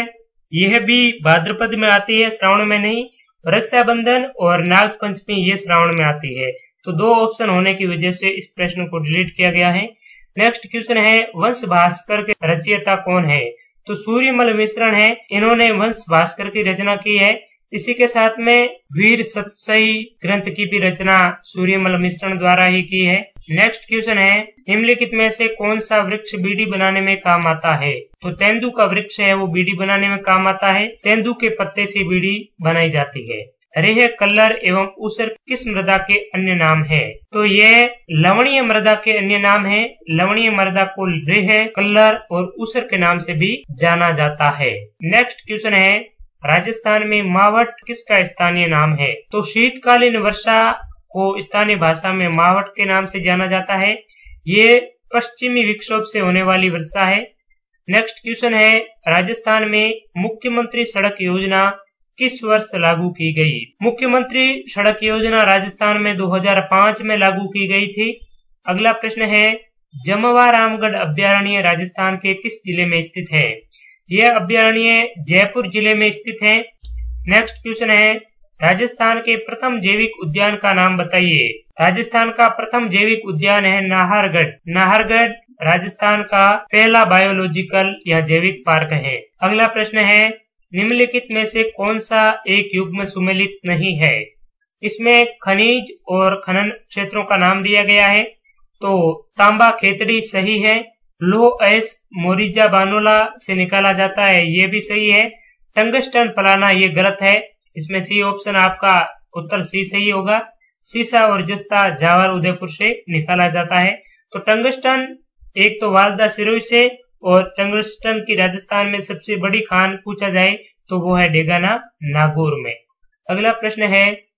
यह भी भाद्रपद में आती है, श्रावण में नहीं। रक्षाबंधन और नाग पंचमी ये श्रावण में आती है। तो 2 ऑप्शन होने की वजह से इस प्रश्न को डिलीट किया गया है। नेक्स्ट क्वेश्चन है वंश भास्कर के रचयिता कौन है? तो सूर्यमल मिश्रण है, इन्होंने वंश भास्कर की रचना की है। इसी के साथ में वीर सतसई ग्रंथ की भी रचना सूर्यमल मिश्रण द्वारा ही की है। नेक्स्ट क्वेश्चन है निम्नलिखित में से कौन सा वृक्ष बीड़ी बनाने में काम आता है? तो तेंदू का वृक्ष है वो बीड़ी बनाने में काम आता है। तेंदू के पत्ते से बीड़ी बनाई जाती है। रेह, कल्लर एवं ऊसर किस मृदा के अन्य नाम है? तो ये लवणीय मृदा के अन्य नाम है। लवणीय मृदा को रेह, कल्लर और ऊसर के नाम से भी जाना जाता है। नेक्स्ट क्वेश्चन है राजस्थान में मावट किसका स्थानीय नाम है? तो शीतकालीन वर्षा को स्थानीय भाषा में मावट के नाम से जाना जाता है। ये पश्चिमी विक्षोभ से होने वाली वर्षा है। नेक्स्ट क्वेश्चन है राजस्थान में मुख्यमंत्री सड़क योजना किस वर्ष लागू की गई? मुख्यमंत्री सड़क योजना राजस्थान में 2005 में लागू की गई थी। अगला प्रश्न है जमवा रामगढ़ अभ्यारण्य राजस्थान के किस जिले में स्थित है? यह अभ्यारण्य जयपुर जिले में स्थित है। नेक्स्ट क्वेश्चन है राजस्थान के प्रथम जैविक उद्यान का नाम बताइए। राजस्थान का प्रथम जैविक उद्यान है नाहरगढ़। नाहरगढ़ राजस्थान का पहला बायोलॉजिकल या जैविक पार्क है। अगला प्रश्न है निम्नलिखित में से कौन सा एक युग में सुमेलित नहीं है? इसमें खनिज और खनन क्षेत्रों का नाम दिया गया है। तो तांबा खेतड़ी सही है। लोह अयस्क मोरिजा बानोला से निकाला जाता है, ये भी सही है। टंगस्टन फलाना ये गलत है। इसमें सी ऑप्शन आपका उत्तर सी सही होगा। सीसा और जस्ता जावर उदयपुर से निकाला जाता है। तो टंगस्टन एक तो वालदा सिरोही से और टंगस्टन की राजस्थान में सबसे बड़ी खान पूछा जाए तो वो है डेगाना नागौर में। अगला प्रश्न है,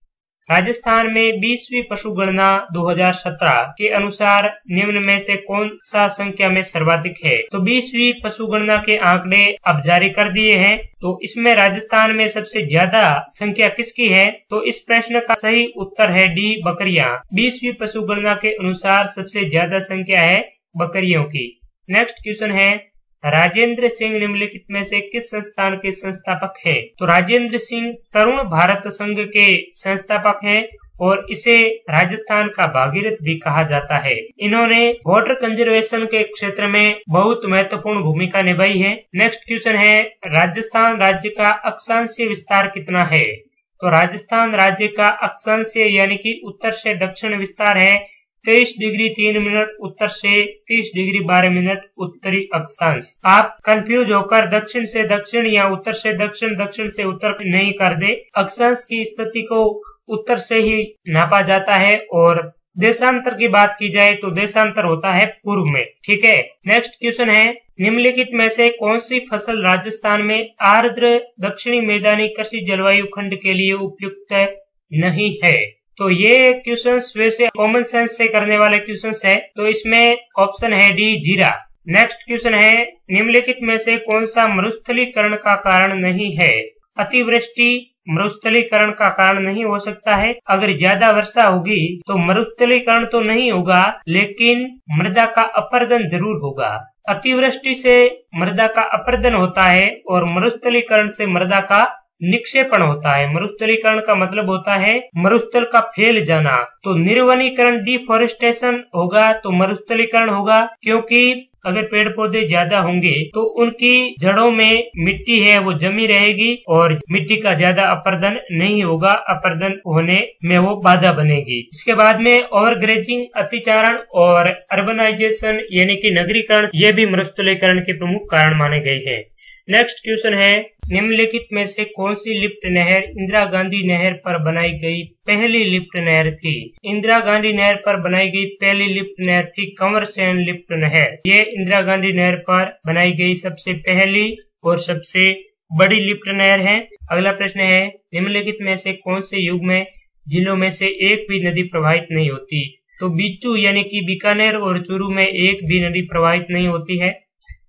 राजस्थान में 20वीं पशुगणना 2017 के अनुसार निम्न में से कौन सा संख्या में सर्वाधिक है? तो 20वीं पशुगणना के आंकड़े अब जारी कर दिए हैं, तो इसमें राजस्थान में सबसे ज्यादा संख्या किसकी है? तो इस प्रश्न का सही उत्तर है डी, बकरियां। 20वीं पशुगणना के अनुसार सबसे ज्यादा संख्या है बकरियों की। नेक्स्ट क्वेश्चन है, राजेंद्र सिंह निम्नलिखित में से किस संस्थान के संस्थापक है? तो राजेंद्र सिंह तरुण भारत संघ के संस्थापक हैं और इसे राजस्थान का भागीरथ भी कहा जाता है। इन्होंने वाटर कंजर्वेशन के क्षेत्र में बहुत महत्वपूर्ण भूमिका निभाई है। नेक्स्ट क्वेश्चन है, राजस्थान राज्य का अक्षांशीय विस्तार कितना है? तो राजस्थान राज्य का अक्षांशीय यानी कि उत्तर से दक्षिण विस्तार है 23 डिग्री 3 मिनट उत्तर से 30 डिग्री 12 मिनट उत्तरी अक्षांश। आप कंफ्यूज होकर दक्षिण से दक्षिण या उत्तर से दक्षिण, दक्षिण से उत्तर नहीं कर दे। अक्षांश की स्थिति को उत्तर से ही नापा जाता है और देशांतर की बात की जाए तो देशांतर होता है पूर्व में। ठीक है। नेक्स्ट क्वेश्चन है, निम्नलिखित में से कौन सी फसल राजस्थान में आर्द्र दक्षिणी मैदानी कृषि जलवायु खंड के लिए उपयुक्त नहीं है? तो ये क्वेश्चंस वैसे कॉमन सेंस से करने वाले क्वेश्चंस है, तो इसमें ऑप्शन है डी, जीरा। नेक्स्ट क्वेश्चन है, निम्नलिखित में से कौन सा मरुस्थलीकरण का कारण नहीं है? अतिवृष्टि मरुस्थलीकरण का कारण नहीं हो सकता है। अगर ज्यादा वर्षा होगी तो मरुस्थलीकरण तो नहीं होगा, लेकिन मृदा का अपरदन जरूर होगा। अतिवृष्टि से मृदा का अपरदन होता है और मरुस्थलीकरण से मृदा का निक्षेपण होता है। मरुस्थलीकरण का मतलब होता है मरुस्थल का फैल जाना। तो निर्वनीकरण डिफॉरेस्टेशन होगा तो मरुस्थलीकरण होगा, क्योंकि अगर पेड़ पौधे ज्यादा होंगे तो उनकी जड़ों में मिट्टी है वो जमी रहेगी और मिट्टी का ज्यादा अपरदन नहीं होगा, अपरदन होने में वो बाधा बनेगी। इसके बाद में ओवरग्रेजिंग, अतिचारण और अर्बनाइजेशन यानी कि नगरीकरण, ये भी मरुस्थलीकरण के प्रमुख कारण माने गए हैं। नेक्स्ट क्वेश्चन है, निम्नलिखित में से कौन सी लिफ्ट नहर इंदिरा गांधी नहर पर बनाई गई पहली लिफ्ट नहर थी? इंदिरा गांधी नहर पर बनाई गई पहली लिफ्ट नहर थी कंवर सेन लिफ्ट नहर। ये इंदिरा गांधी नहर पर बनाई गई सबसे पहली और सबसे बड़ी लिफ्ट नहर है। अगला प्रश्न है, निम्नलिखित में से कौन से युग में जिलों में से एक भी नदी प्रवाहित नहीं होती? तो बिच्छू यानी कि बीकानेर और चूरू में एक भी नदी प्रवाहित नहीं होती है।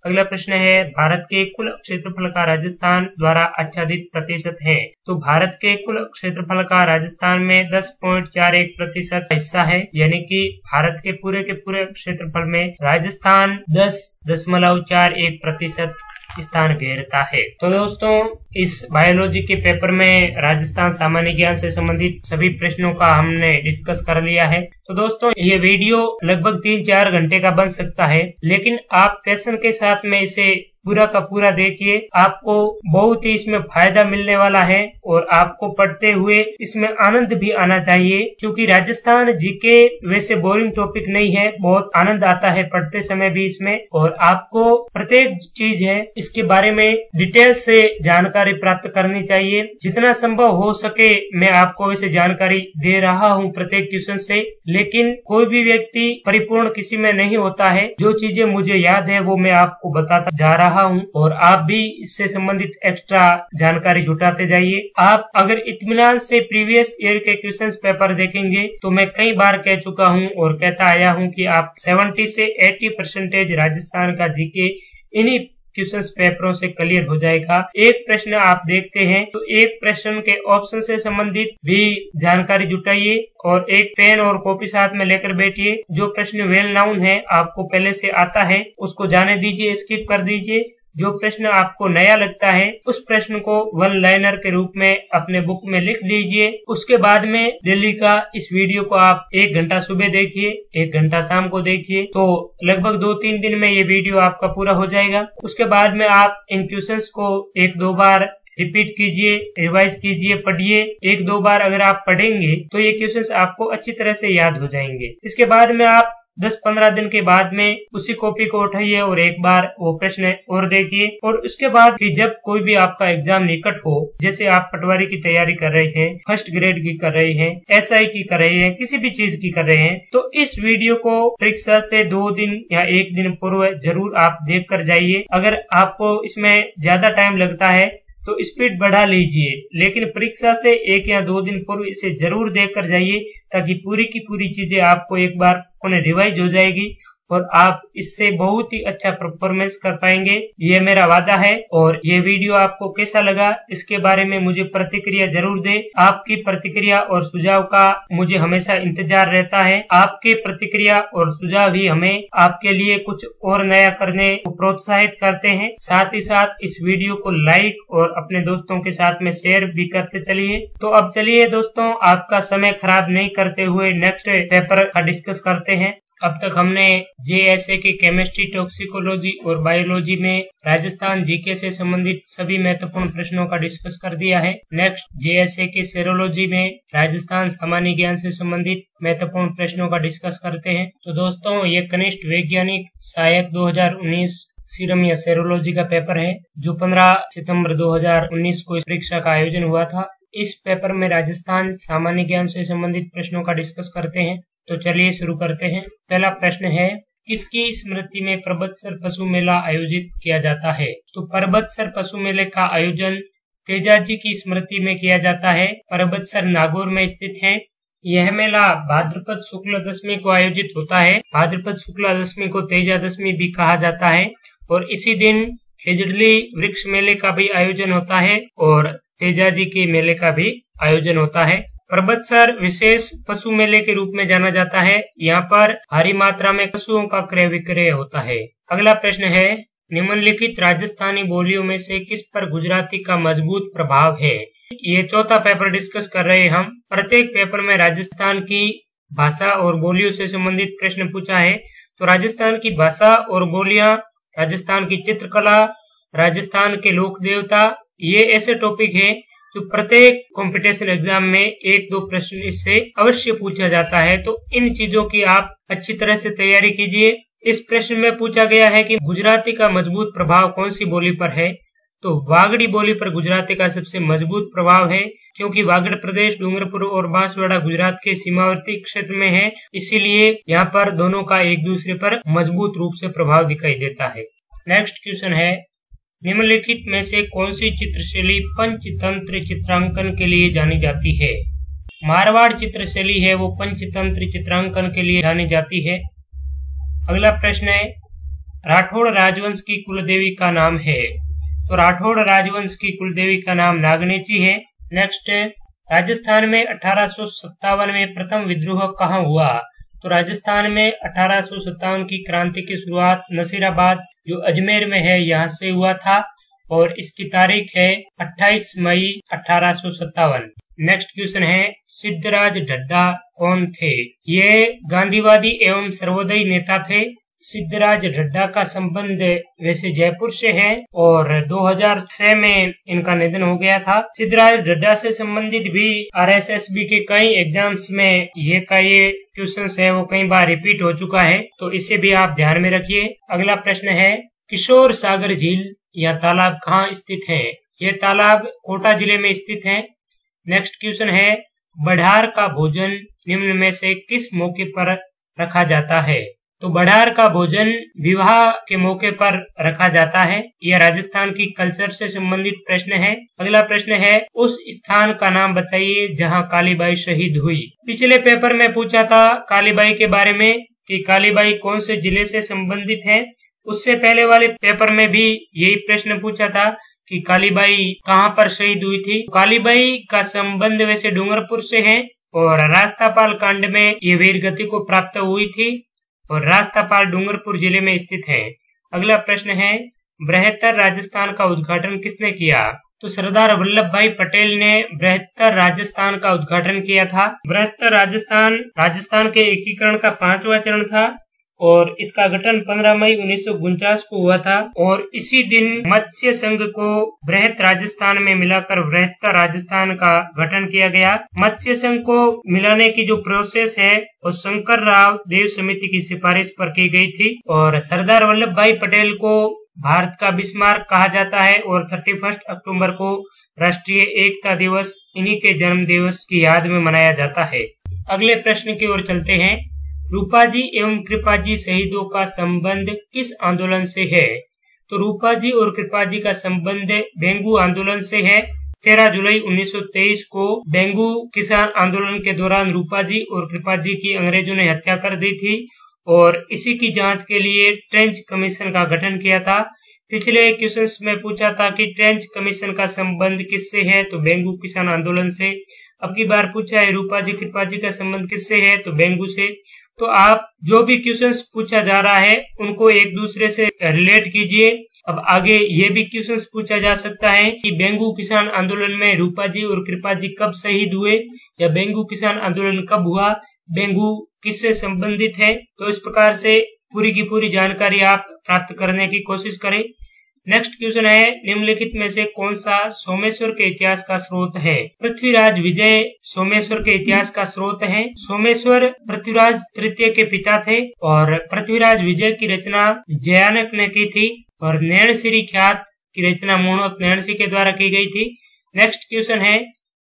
अगला प्रश्न है, भारत के कुल क्षेत्रफल का राजस्थान द्वारा आच्छादित प्रतिशत है? तो भारत के कुल क्षेत्रफल का राजस्थान में 10.41% हिस्सा है, यानी कि भारत के पूरे क्षेत्रफल में राजस्थान 10.41% स्थान घेरता है। तो दोस्तों, इस बायोलॉजी के पेपर में राजस्थान सामान्य ज्ञान से संबंधित सभी प्रश्नों का हमने डिस्कस कर लिया है। तो दोस्तों, ये वीडियो लगभग 3-4 घंटे का बन सकता है, लेकिन आप पैशन के साथ में इसे पूरा का पूरा देखिए, आपको बहुत ही इसमें फायदा मिलने वाला है और आपको पढ़ते हुए इसमें आनंद भी आना चाहिए, क्योंकि राजस्थान जीके वैसे बोरिंग टॉपिक नहीं है, बहुत आनंद आता है पढ़ते समय भी इसमें, और आपको प्रत्येक चीज है इसके बारे में डिटेल से जानकारी प्राप्त करनी चाहिए। जितना संभव हो सके मैं आपको वैसे जानकारी दे रहा हूँ प्रत्येक क्वेश्चन से, लेकिन कोई भी व्यक्ति परिपूर्ण किसी में नहीं होता है। जो चीजें मुझे याद है वो मैं आपको बताता जा रहा हूं और आप भी इससे संबंधित एक्स्ट्रा जानकारी जुटाते जाइए। आप अगर इत्मीनान से प्रीवियस ईयर के क्वेश्चंस पेपर देखेंगे तो मैं कई बार कह चुका हूं और कहता आया हूं कि आप 70 से 80% राजस्थान का जीके इन्हीं क्वेश्चंस पेपरों से क्लियर हो जाएगा। एक प्रश्न आप देखते हैं तो एक प्रश्न के ऑप्शन से संबंधित भी जानकारी जुटाइए और एक पेन और कॉपी साथ में लेकर बैठिए। जो प्रश्न वेल नाउन है, आपको पहले से आता है, उसको जाने दीजिए, स्किप कर दीजिए। जो प्रश्न आपको नया लगता है उस प्रश्न को वन लाइनर के रूप में अपने बुक में लिख लीजिए। उसके बाद में डेली का इस वीडियो को आप 1 घंटा सुबह देखिए, 1 घंटा शाम को देखिए, तो लगभग 2-3 दिन में ये वीडियो आपका पूरा हो जाएगा। उसके बाद में आप इन क्वेश्चंस को 1-2 बार रिपीट कीजिए, रिवाइज कीजिए, पढ़िए। 1-2 बार अगर आप पढ़ेंगे तो ये क्वेश्चंस आपको अच्छी तरह से याद हो जाएंगे। इसके बाद में आप 10-15 दिन के बाद में उसी कॉपी को उठाइए और एक बार वो प्रश्न और देखिए। और उसके बाद कि जब कोई भी आपका एग्जाम निकट हो, जैसे आप पटवारी की तैयारी कर रहे हैं, फर्स्ट ग्रेड की कर रहे हैं, SI की कर रहे हैं, किसी भी चीज की कर रहे हैं, तो इस वीडियो को परीक्षा से 2 दिन या 1 दिन पूर्व जरूर आप देख कर जाइए। अगर आपको इसमें ज्यादा टाइम लगता है तो स्पीड बढ़ा लीजिए, लेकिन परीक्षा से 1 या 2 दिन पूर्व इसे जरूर देख कर जाइए, ताकि पूरी की पूरी चीजें आपको एक बार उन्हें रिवाइज हो जाएगी और आप इससे बहुत ही अच्छा परफॉर्मेंस कर पाएंगे, ये मेरा वादा है। और ये वीडियो आपको कैसा लगा इसके बारे में मुझे प्रतिक्रिया जरूर दें। आपकी प्रतिक्रिया और सुझाव का मुझे हमेशा इंतजार रहता है। आपके प्रतिक्रिया और सुझाव ही हमें आपके लिए कुछ और नया करने को प्रोत्साहित करते हैं। साथ ही साथ इस वीडियो को लाइक और अपने दोस्तों के साथ में शेयर भी करते चलिए। तो अब चलिए दोस्तों, आपका समय खराब नहीं करते हुए नेक्स्ट पेपर का डिस्कस करते हैं। अब तक हमने JSA के केमिस्ट्री, टॉक्सिकोलॉजी और बायोलॉजी में राजस्थान जीके से संबंधित सभी महत्वपूर्ण प्रश्नों का डिस्कस कर दिया है। नेक्स्ट JSA के सेरोलॉजी में राजस्थान सामान्य ज्ञान से संबंधित महत्वपूर्ण प्रश्नों का डिस्कस करते हैं। तो दोस्तों, ये कनिष्ठ वैज्ञानिक सहायक 2019 सीरम या सेरोलॉजी का पेपर है, जो 15 सितंबर 2019 को इस परीक्षा का आयोजन हुआ था। इस पेपर में राजस्थान सामान्य ज्ञान से संबंधित प्रश्नों का डिस्कस करते हैं। तो चलिए शुरू करते हैं। पहला प्रश्न है, किसकी स्मृति में परबतसर पशु मेला आयोजित किया जाता है? तो परबतसर पशु मेले का आयोजन तेजाजी की स्मृति में किया जाता है। परबतसर नागौर में स्थित है। यह मेला भाद्रपद शुक्ल दशमी को आयोजित होता है। भाद्रपद शुक्ला दशमी को तेजा दशमी भी कहा जाता है। और इसी दिन खेजड़ली वृक्ष मेले का भी आयोजन होता है और तेजाजी के मेले का भी आयोजन होता है। परबतसर विशेष पशु मेले के रूप में जाना जाता है। यहाँ पर भारी मात्रा में पशुओं का क्रय विक्रय होता है। अगला प्रश्न है, निम्नलिखित राजस्थानी बोलियों में से किस पर गुजराती का मजबूत प्रभाव है? ये चौथा पेपर डिस्कस कर रहे हैं हम। प्रत्येक पेपर में राजस्थान की भाषा और बोलियों से संबंधित प्रश्न पूछा है। तो राजस्थान की भाषा और बोलियां, राजस्थान की चित्रकला, राजस्थान के लोक देवता, ये ऐसे टॉपिक है जो प्रत्येक कंपटीशन एग्जाम में 1-2 प्रश्न इससे अवश्य पूछा जाता है। तो इन चीजों की आप अच्छी तरह से तैयारी कीजिए। इस प्रश्न में पूछा गया है कि गुजराती का मजबूत प्रभाव कौन सी बोली पर है? तो वागड़ी बोली पर गुजराती का सबसे मजबूत प्रभाव है, क्योंकि वागड़ प्रदेश डूंगरपुर और बांसवाड़ा गुजरात के सीमावर्ती क्षेत्र में है, इसीलिए यहाँ पर दोनों का एक दूसरे पर मजबूत रूप से प्रभाव दिखाई देता है। नेक्स्ट क्वेश्चन है, निम्नलिखित में से कौन सी चित्रशैली पंचतंत्र चित्रांकन के लिए जानी जाती है? मारवाड़ चित्रशैली है वो पंचतंत्र चित्रांकन के लिए जानी जाती है। अगला प्रश्न है, राठौड़ राजवंश की कुलदेवी का नाम है? तो राठौड़ राजवंश की कुलदेवी का नाम नागनेची है। नेक्स्ट, राजस्थान में 1857 में प्रथम विद्रोह कहाँ हुआ? तो राजस्थान में 1857 की क्रांति की शुरुआत नसीराबाद जो अजमेर में है यहाँ से हुआ था और इसकी तारीख है 28 मई 1857। नेक्स्ट क्वेश्चन है, सिद्धराज ढड्डा कौन थे? ये गांधीवादी एवं सर्वोदयी नेता थे। सिद्धराज ढड्डा का संबंध वैसे जयपुर से है और 2006 में इनका निधन हो गया था। सिद्धराज ढड्डा से संबंधित भी RSSB के कई एग्जाम्स में ये क्वेश्चन है वो कई बार रिपीट हो चुका है, तो इसे भी आप ध्यान में रखिए। अगला प्रश्न है, किशोर सागर झील या तालाब कहाँ स्थित है? ये तालाब कोटा जिले में स्थित है। नेक्स्ट क्वेश्चन है, बढ़ार का भोजन निम्न में से किस मौके पर रखा जाता है? तो बढ़ार का भोजन विवाह के मौके पर रखा जाता है। यह राजस्थान की कल्चर से संबंधित प्रश्न है। अगला प्रश्न है, उस स्थान का नाम बताइए जहां कालीबाई शहीद हुई। पिछले पेपर में पूछा था कालीबाई के बारे में कि कालीबाई कौन से जिले से संबंधित है। उससे पहले वाले पेपर में भी यही प्रश्न पूछा था कि कालीबाई कहाँ पर शहीद हुई थी। कालीबाई का संबंध वैसे डूंगरपुर से है और रास्तापाल कांड में ये वीर गति को प्राप्त हुई थी और रास्तापाल डूंगरपुर जिले में स्थित है। अगला प्रश्न है, बृहत्तर राजस्थान का उद्घाटन किसने किया? तो सरदार वल्लभ भाई पटेल ने बृहत्तर राजस्थान का उद्घाटन किया था। बृहत्तर राजस्थान के एकीकरण का 5वां चरण था और इसका गठन 15 मई 1949 को हुआ था और इसी दिन मत्स्य संघ को बृहत राजस्थान में मिलाकर बृहत्तर राजस्थान का गठन किया गया। मत्स्य संघ को मिलाने की जो प्रोसेस है वो शंकर राव देव समिति की सिफारिश पर की गई थी और सरदार वल्लभ भाई पटेल को भारत का बिस्मार्क कहा जाता है और 31 अक्टूबर को राष्ट्रीय एकता दिवस इन्हीं के जन्म दिवस की याद में मनाया जाता है। अगले प्रश्न की ओर चलते हैं। रूपाजी एवं कृपाजी शहीदों का संबंध किस आंदोलन से है? तो रूपाजी और कृपाजी का संबंध बेंगू आंदोलन से है। 13 जुलाई 1923 को बेंगू किसान आंदोलन के दौरान रूपाजी और कृपाजी की अंग्रेजों ने हत्या कर दी थी और इसी की जांच के लिए ट्रेंच कमीशन का गठन किया था। पिछले क्वेश्चंस में पूछा था कि ट्रेंच कमीशन का संबंध किससे है, तो बेंगू किसान आंदोलन से। अब की बार पूछा है रूपाजी कृपाजी का संबंध किससे है, तो बेंगू से। तो आप जो भी क्वेश्चंस पूछा जा रहा है उनको एक दूसरे से रिलेट कीजिए। अब आगे ये भी क्वेश्चंस पूछा जा सकता है कि बेंगू किसान आंदोलन में रूपाजी और कृपाजी कब शहीद हुए या बेंगू किसान आंदोलन कब हुआ, बेंगू किससे संबंधित है। तो इस प्रकार से पूरी की पूरी जानकारी आप प्राप्त करने की कोशिश करें। नेक्स्ट क्वेश्चन है, निम्नलिखित में से कौन सा सोमेश्वर के इतिहास का स्रोत है? पृथ्वीराज विजय सोमेश्वर के इतिहास का स्रोत है। सोमेश्वर पृथ्वीराज तृतीय के पिता थे और पृथ्वीराज विजय की रचना जयानक ने की थी और नैणसिरी ख्यात की रचना मोहनोत नैणसी के द्वारा की गई थी। नेक्स्ट क्वेश्चन है,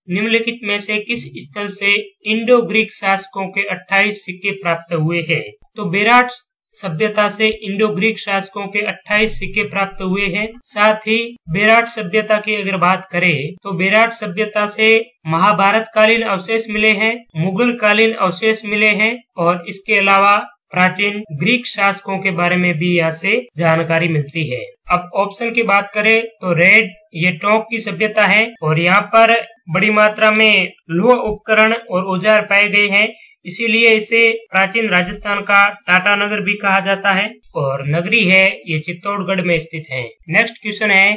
निम्नलिखित में से किस स्थल से इंडो ग्रीक शासकों के 28 सिक्के प्राप्त हुए हैं? तो बेराट सभ्यता से इंडो ग्रीक शासकों के 28 सिक्के प्राप्त हुए हैं। साथ ही बेराट सभ्यता की अगर बात करें तो बेराट सभ्यता से महाभारत कालीन अवशेष मिले हैं, मुगल कालीन अवशेष मिले हैं और इसके अलावा प्राचीन ग्रीक शासकों के बारे में भी यहाँ से जानकारी मिलती है। अब ऑप्शन की बात करें तो रेड ये टोंक की सभ्यता है और यहाँ पर बड़ी मात्रा में लोह उपकरण और औजार पाए गए हैं, इसीलिए इसे प्राचीन राजस्थान का टाटा नगर भी कहा जाता है और नगरी है ये चित्तौड़गढ़ में स्थित है। नेक्स्ट क्वेश्चन है,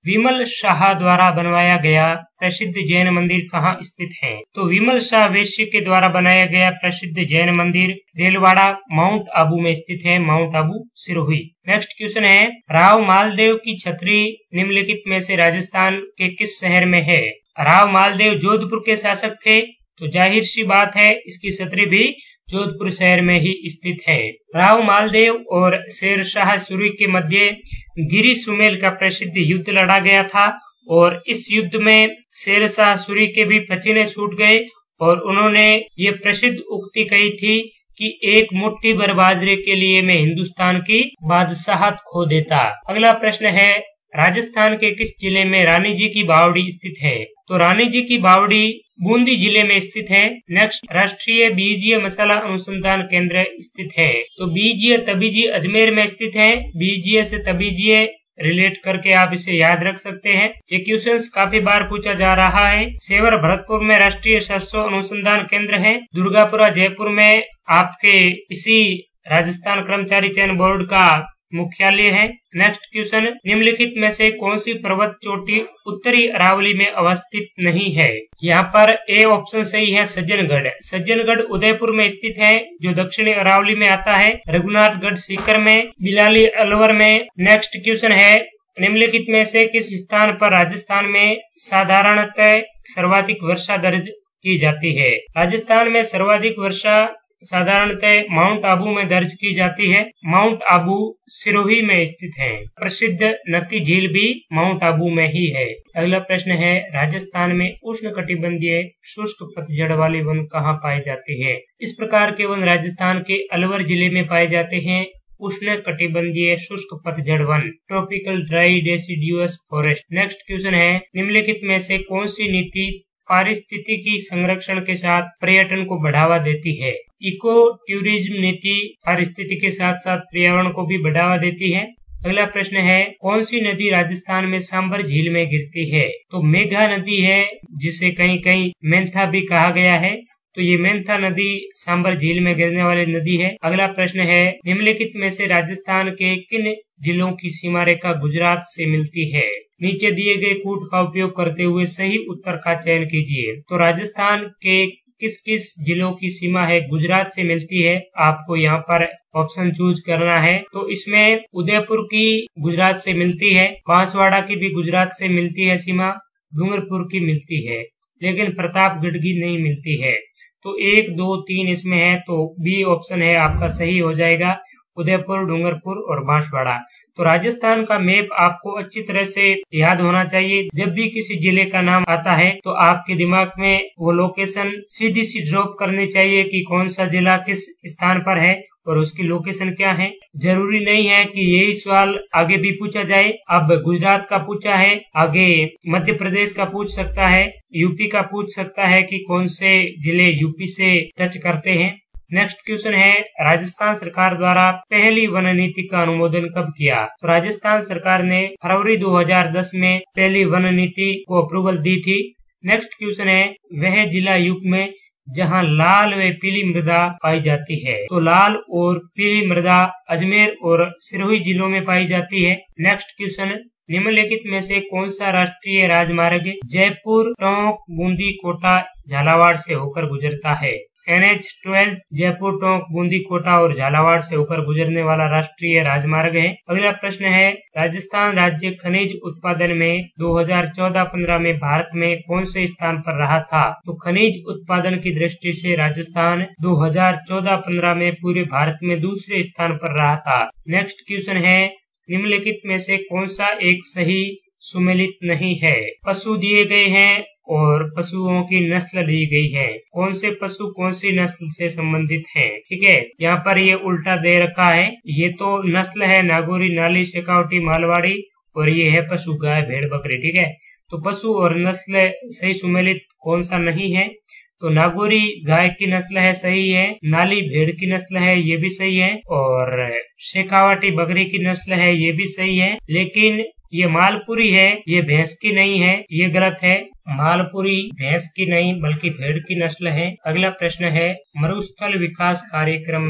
विमल शाह द्वारा बनवाया गया प्रसिद्ध जैन मंदिर कहाँ स्थित है? तो विमल शाह वेश्य के द्वारा बनाया गया प्रसिद्ध जैन मंदिर रेलवाड़ा माउंट आबू में स्थित है, mount Abu Sirohi. Next question है, राव मालदेव की छतरी निम्नलिखित में से राजस्थान के किस शहर में है? राव मालदेव जोधपुर के शासक थे, तो जाहिर सी बात है इसकी छतरी भी जोधपुर शहर में ही स्थित है। राव मालदेव और शेर शाह सूरी के मध्य गिरी सुमेल का प्रसिद्ध युद्ध लड़ा गया था और इस युद्ध में शेर शाह सूरी के भी पसीने छूट गए और उन्होंने ये प्रसिद्ध उक्ति कही थी कि एक मुट्ठी भर बाजरे के लिए मैं हिंदुस्तान की बादशाहत खो देता। अगला प्रश्न है, राजस्थान के किस जिले में रानी जी की बावड़ी स्थित है? तो रानी जी की बावड़ी बूंदी जिले में स्थित है। नेक्स्ट, राष्ट्रीय बीजीय मसाला अनुसंधान केंद्र स्थित है। तो बीजीय तबीजी अजमेर में स्थित है। बीजीय से तबीजीय रिलेट करके आप इसे याद रख सकते हैं। ये क्वेश्चंस काफी बार पूछा जा रहा है। सेवर भरतपुर में राष्ट्रीय सरसों अनुसंधान केंद्र है। दुर्गापुरा जयपुर में आपके इसी राजस्थान कर्मचारी चयन बोर्ड का मुख्यालय है। नेक्स्ट क्वेश्चन, निम्नलिखित में से कौन सी पर्वत चोटी उत्तरी अरावली में अवस्थित नहीं है? यहाँ पर ए ऑप्शन सही है, सज्जनगढ़। सज्जनगढ़ उदयपुर में स्थित है जो दक्षिणी अरावली में आता है। रघुनाथगढ़ सीकर में, बिलाली अलवर में। नेक्स्ट क्वेश्चन है, निम्नलिखित में से किस स्थान पर राजस्थान में साधारणतः सर्वाधिक वर्षा दर्ज की जाती है? राजस्थान में सर्वाधिक वर्षा साधारणतः माउंट आबू में दर्ज की जाती है। माउंट आबू सिरोही में स्थित है। प्रसिद्ध नक्की झील भी माउंट आबू में ही है। अगला प्रश्न है, राजस्थान में उष्णकटिबंधीय शुष्क पतझड़ वाले वन कहाँ पाए जाते हैं? इस प्रकार के वन राजस्थान के अलवर जिले में पाए जाते हैं। उष्ण कटिबंधीय शुष्क पतझड़ one, tropical dry deciduous forest. Next question है, निम्नलिखित में से कौन सी नीति पारिस्थितिकी संरक्षण के साथ पर्यटन को बढ़ावा देती है? इको टूरिज्म नीति पारिस्थितिकी के साथ साथ पर्यावरण को भी बढ़ावा देती है। अगला प्रश्न है, कौन सी नदी राजस्थान में सांबर झील में गिरती है? तो मेघा नदी है, जिसे कहीं कहीं मेंथा भी कहा गया है। तो ये मेंथा नदी सांबर झील में गिरने वाली नदी है। अगला प्रश्न है, निम्नलिखित में से राजस्थान के किन जिलों की सीमा रेखा गुजरात से मिलती है? नीचे दिए गए कूट का उपयोग करते हुए सही उत्तर का चयन कीजिए। तो राजस्थान के किस किस जिलों की सीमा है गुजरात से मिलती है, आपको यहाँ पर ऑप्शन चूज करना है। तो इसमें उदयपुर की गुजरात से मिलती है, बांसवाड़ा की भी गुजरात से मिलती है सीमा, डूंगरपुर की मिलती है, लेकिन प्रतापगढ़ की नहीं मिलती है। तो 1, 2, 3 इसमें है, तो बी ऑप्शन है आपका सही हो जाएगा, उदयपुर, डूंगरपुर और बांसवाड़ा। तो राजस्थान का मैप आपको अच्छी तरह से याद होना चाहिए। जब भी किसी जिले का नाम आता है तो आपके दिमाग में वो लोकेशन सीधी सी ड्रॉप करनी चाहिए कि कौन सा जिला किस स्थान पर है और उसकी लोकेशन क्या है। जरूरी नहीं है कि यही सवाल आगे भी पूछा जाए। अब गुजरात का पूछा है, आगे मध्य प्रदेश का पूछ सकता है, यूपी का पूछ सकता है कि कौन से जिले यूपी से टच करते हैं। नेक्स्ट क्वेश्चन है, राजस्थान सरकार द्वारा पहली वन नीति का अनुमोदन कब किया? तो राजस्थान सरकार ने फरवरी 2010 में पहली वन नीति को अप्रूवल दी थी। नेक्स्ट क्वेश्चन है, वह जिला यूपी में जहां लाल व पीली मृदा पाई जाती है। तो लाल और पीली मृदा अजमेर और सिरोही जिलों में पाई जाती है। नेक्स्ट क्वेश्चन, निम्नलिखित में से कौन सा राष्ट्रीय राजमार्ग जयपुर, टोंक, बूंदी, कोटा, झालावाड़ से होकर गुजरता है? NH-12 जयपुर, टोंक, बूंदी, कोटा और झालावाड़ से होकर गुजरने वाला राष्ट्रीय राजमार्ग है। अगला प्रश्न है, राजस्थान राज्य खनिज उत्पादन में 2014-15 में भारत में कौन से स्थान पर रहा था? तो खनिज उत्पादन की दृष्टि से राजस्थान 2014-15 में पूरे भारत में दूसरे स्थान पर रहा था। नेक्स्ट क्वेश्चन है, निम्नलिखित में से कौन सा एक सही सुमेलित नहीं है? पशु दिए गए हैं और पशुओं की नस्ल दी गई है। कौन से पशु कौन सी नस्ल से संबंधित हैं? ठीक है, यहाँ पर ये उल्टा दे रखा है। ये तो नस्ल है नागौरी, नाली, शेखावटी, मालवाड़ी और ये है पशु गाय, भेड़, बकरी। ठीक है, तो पशु और नस्ल सही सुमेलित कौन सा नहीं है? तो नागौरी गाय की नस्ल है, सही है। नाली भेड़ की नस्ल है, ये भी सही है। और शेखावटी बकरी की नस्ल है, ये भी सही है। लेकिन ये मालपुरी है, ये भैंस की नहीं है, ये गलत है। मालपुरी भैंस की नहीं बल्कि भेड़ की नस्ल है। अगला प्रश्न है, मरुस्थल विकास कार्यक्रम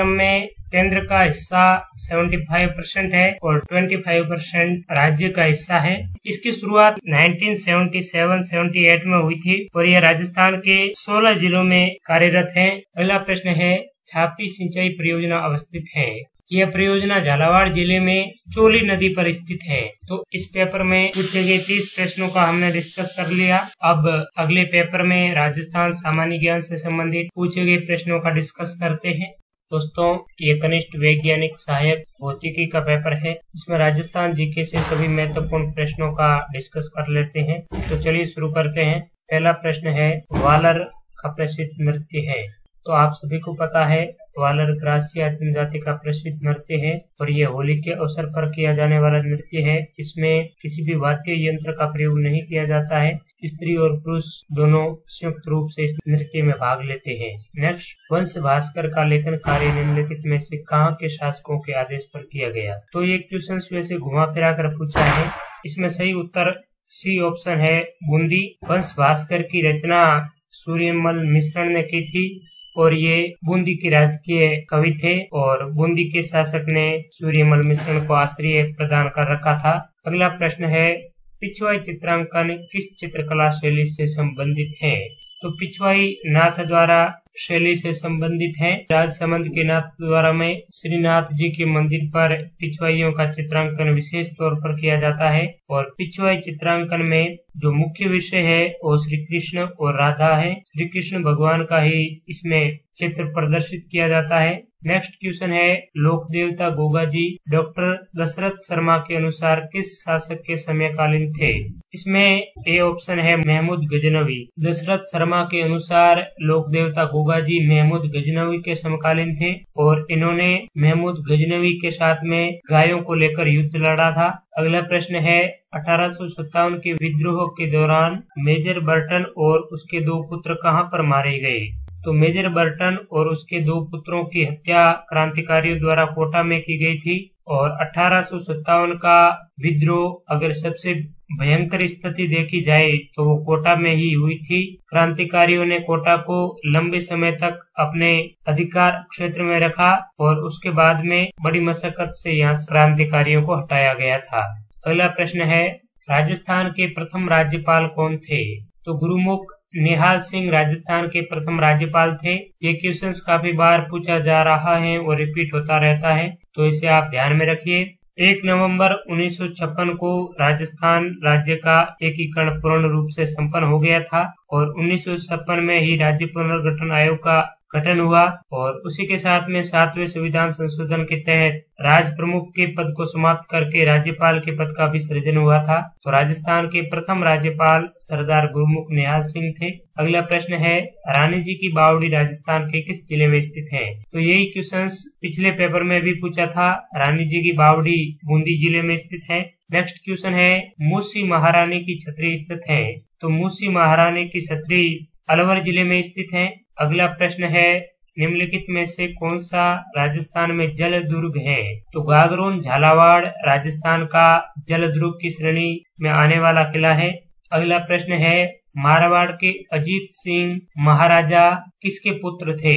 में केंद्र का हिस्सा 75% है और 25% राज्य का हिस्सा है। इसकी शुरुआत 1977-78 में हुई थी और यह राजस्थान के 16 जिलों में कार्यरत है। अगला प्रश्न है, छापी सिंचाई परियोजना अवस्थित है। यह परियोजना झालावाड़ जिले में चोली नदी पर स्थित है। तो इस पेपर में पूछे गए 30 प्रश्नों का हमने डिस्कस कर लिया। अब अगले पेपर में राजस्थान सामान्य ज्ञान से संबंधित पूछे गए प्रश्नों का डिस्कस करते हैं। दोस्तों, ये कनिष्ठ वैज्ञानिक सहायक भौतिकी का पेपर है। इसमें राजस्थान जीके से सभी महत्वपूर्ण प्रश्नों का डिस्कस कर लेते हैं। तो चलिए शुरू करते हैं। पहला प्रश्न है, वालर का प्रसिद्ध नृत्य है। तो आप सभी को पता है वालर ग्रासिया जनजाति का प्रसिद्ध नृत्य है और ये होली के अवसर पर किया जाने वाला नृत्य है। इसमें किसी भी वाद्य यंत्र का प्रयोग नहीं किया जाता है। स्त्री और पुरुष दोनों संयुक्त रूप से इस नृत्य में भाग लेते हैं। नेक्स्ट, वंश भास्कर का लेखन कार्य निम्नलिखित में से कहाँ के शासकों के आदेश पर किया गया? तो ये क्वेश्चन वैसे घुमा फिरा कर पूछा है। इसमें सही उत्तर सी ऑप्शन है, बूंदी। वंश भास्कर की रचना सूर्यमल मिश्रण ने की थी और ये बूंदी के राजकीय कवि थे और बूंदी के शासक ने सूर्यमल मिश्रण को आश्रय प्रदान कर रखा था। अगला प्रश्न है, पिछवाई चित्रांकन किस चित्रकला शैली से संबंधित है? तो पिछवाई नाथ द्वारा शैली से संबंधित है। राजसमंद के नाथ द्वारा में श्रीनाथ जी के मंदिर पर पिछवाइयों का चित्रांकन विशेष तौर पर किया जाता है और पिछवाई चित्रांकन में जो मुख्य विषय है वो श्री कृष्ण और राधा है। श्री कृष्ण भगवान का ही इसमें चित्र प्रदर्शित किया जाता है। नेक्स्ट क्वेश्चन है, लोक देवता गोगा जी डॉक्टर दशरथ शर्मा के अनुसार किस शासक के समकालीन थे? इसमें ए ऑप्शन है, महमूद गजनवी। दशरथ शर्मा के अनुसार लोक देवता गोगा जी महमूद गजनवी के समकालीन थे और इन्होंने महमूद गजनवी के साथ में गायों को लेकर युद्ध लड़ा था। अगला प्रश्न है, 1857 के विद्रोह के दौरान मेजर बर्टन और उसके 2 पुत्र कहां पर मारे गए? तो मेजर बर्टन और उसके 2 पुत्रों की हत्या क्रांतिकारियों द्वारा कोटा में की गई थी और 1857 का विद्रोह अगर सबसे भयंकर स्थिति देखी जाए तो वो कोटा में ही हुई थी। क्रांतिकारियों ने कोटा को लंबे समय तक अपने अधिकार क्षेत्र में रखा और उसके बाद में बड़ी मशक्कत से यहाँ क्रांतिकारियों को हटाया गया था। अगला प्रश्न है, राजस्थान के प्रथम राज्यपाल कौन थे? तो गुरुमुख निहाल सिंह राजस्थान के प्रथम राज्यपाल थे। ये क्वेश्चंस काफी बार पूछा जा रहा है और रिपीट होता रहता है, तो इसे आप ध्यान में रखिए। 1 नवंबर 1956 को राजस्थान राज्य का एकीकरण पूर्ण रूप से संपन्न हो गया था और 1956 में ही राज्य पुनर्गठन आयोग का गठन हुआ और उसी के साथ में 7वें संविधान संशोधन के तहत राज प्रमुख के पद को समाप्त करके राज्यपाल के पद का भी सृजन हुआ था। तो राजस्थान के प्रथम राज्यपाल सरदार गुरुमुख निहाल सिंह थे। अगला प्रश्न है, रानी जी की बावड़ी राजस्थान के किस जिले में स्थित है? तो यही क्वेश्चंस पिछले पेपर में भी पूछा था। रानी जी की बावड़ी बूंदी जिले में स्थित है। नेक्स्ट क्वेश्चन है, मूसी महारानी की छतरी स्थित है? तो मूसी महारानी की छतरी अलवर जिले में स्थित है। अगला प्रश्न है, निम्नलिखित में से कौन सा राजस्थान में जल दुर्ग है? तो गागरोन झालावाड़ राजस्थान का जल दुर्ग की श्रेणी में आने वाला किला है। अगला प्रश्न है, मारवाड़ के अजीत सिंह महाराजा किसके पुत्र थे?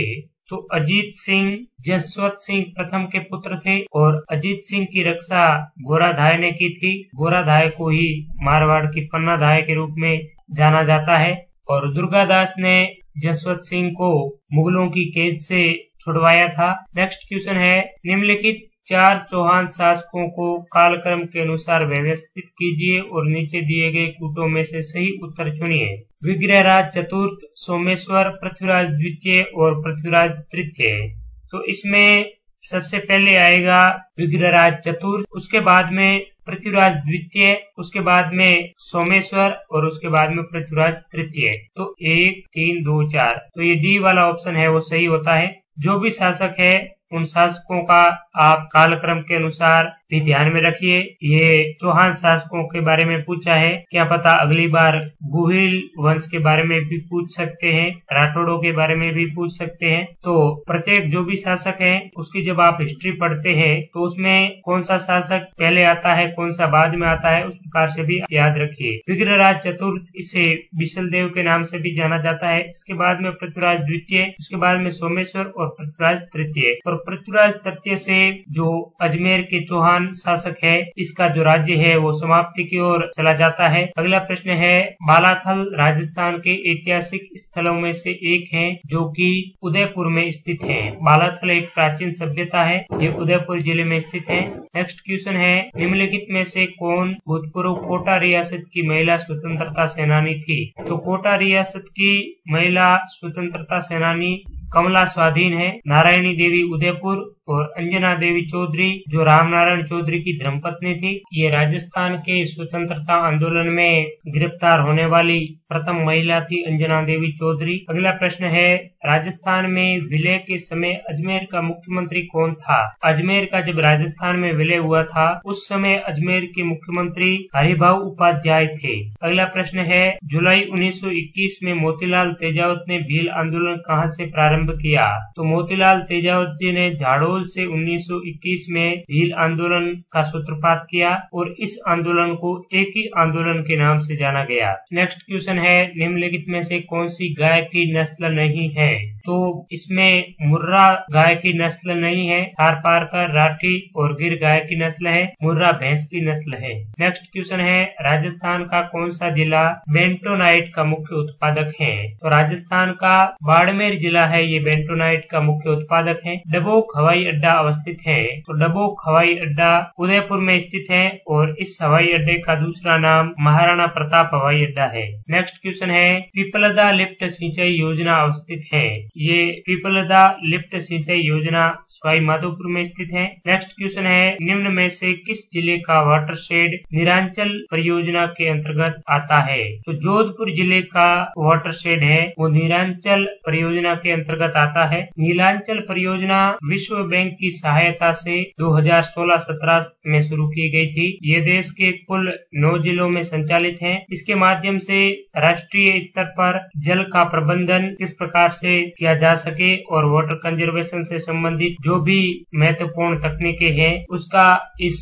तो अजीत सिंह जसवंत सिंह प्रथम के पुत्र थे और अजीत सिंह की रक्षा गोराधाय ने की थी। गोराधाय को ही मारवाड़ की पन्नाधाय के रूप में जाना जाता है और दुर्गादास ने जसवंत सिंह को मुगलों की कैद से छुड़वाया था। नेक्स्ट क्वेश्चन है, निम्नलिखित 4 चौहान शासकों को कालक्रम के अनुसार व्यवस्थित कीजिए और नीचे दिए गए कूटों में से सही उत्तर चुनिए। विग्रहराज चतुर्थ, सोमेश्वर, पृथ्वीराज द्वितीय और पृथ्वीराज तृतीय। तो इसमें सबसे पहले आएगा विग्रहराज चतुर्थ, उसके बाद में पृथ्वीराज द्वितीय, उसके बाद में सोमेश्वर और उसके बाद में पृथ्वीराज तृतीय। तो 1, 3, 2, 4। तो ये डी वाला ऑप्शन है वो सही होता है। जो भी शासक है उन शासकों का आप कालक्रम के अनुसार भी ध्यान में रखिए। ये चौहान शासकों के बारे में पूछा है, क्या पता अगली बार गुहिल वंश के बारे में भी पूछ सकते हैं, राठौड़ों के बारे में भी पूछ सकते हैं। तो प्रत्येक जो भी शासक है उसकी जब आप हिस्ट्री पढ़ते हैं तो उसमें कौन सा शासक पहले आता है, कौन सा बाद में आता है, उस प्रकार से भी याद रखिए। विग्रहराज चतुर्थ, इसे बिशल देव के नाम से भी जाना जाता है। इसके बाद में पृथ्वीराज द्वितीय, उसके बाद में सोमेश्वर और पृथ्वीराज तृतीय। और पृथ्वीराज तृतीय से जो अजमेर के चौहान शासक है, इसका जो राज्य है वो समाप्ति की ओर चला जाता है। अगला प्रश्न है, बालाथल राजस्थान के ऐतिहासिक स्थलों में से एक है जो कि उदयपुर में स्थित है। बालाथल एक प्राचीन सभ्यता है, ये उदयपुर जिले में स्थित है। नेक्स्ट क्वेश्चन है, निम्नलिखित में से कौन भूतपूर्व कोटा रियासत की महिला स्वतंत्रता सेनानी थी? तो कोटा रियासत की महिला स्वतंत्रता सेनानी कमला स्वाधीन है। नारायणी देवी उदयपुर और अंजना देवी चौधरी जो रामनारायण चौधरी की धर्मपत्नी थी, ये राजस्थान के स्वतंत्रता आंदोलन में गिरफ्तार होने वाली प्रथम महिला थी अंजना देवी चौधरी। अगला प्रश्न है, राजस्थान में विलय के समय अजमेर का मुख्यमंत्री कौन था? अजमेर का जब राजस्थान में विलय हुआ था उस समय अजमेर के मुख्यमंत्री हरिभाऊ उपाध्याय थे। अगला प्रश्न है, जुलाई 1921 में मोतीलाल तेजावत ने भील आंदोलन कहां से प्रारंभ किया? तो मोतीलाल तेजावत जी ने झाड़ोल से 1921 में भील आंदोलन का सूत्रपात किया और इस आंदोलन को एक ही आंदोलन के नाम से जाना गया। नेक्स्ट क्वेश्चन है, निम्नलिखित में से कौन सी गाय की नस्ल नहीं है? तो इसमें मुर्रा गाय की नस्ल नहीं है, थारपारकर, राठी और गिर गाय की नस्ल है, मुर्रा भैंस की नस्ल है। नेक्स्ट क्वेश्चन है, राजस्थान का कौन सा जिला बेंटोनाइट का मुख्य उत्पादक है? तो राजस्थान का बाड़मेर जिला है, ये बेंटोनाइट का मुख्य उत्पादक है। डबोक हवाई अड्डा अवस्थित है, तो डबोक हवाई अड्डा उदयपुर में स्थित है और इस हवाई अड्डे का दूसरा नाम महाराणा प्रताप हवाई अड्डा है। नेक्स्ट क्वेश्चन है, पिपलदा लिफ्ट सिंचाई योजना अवस्थित है? ये पिपलदा लिफ्ट सिंचाई योजना सवाई माधोपुर में स्थित है। नेक्स्ट क्वेश्चन है, निम्न में से किस जिले का वाटरशेड नीलांचल परियोजना के अंतर्गत आता है? तो जोधपुर जिले का वाटरशेड है वो नीलांचल परियोजना के अंतर्गत आता है। नीलांचल परियोजना विश्व बैंक की सहायता से 2016-17 में शुरू की गई थी। ये देश के कुल 9 जिलों में संचालित है। इसके माध्यम से राष्ट्रीय स्तर पर जल का प्रबंधन किस प्रकार से किया जा सके और वाटर कंजर्वेशन से संबंधित जो भी महत्वपूर्ण तकनीकें हैं उसका इस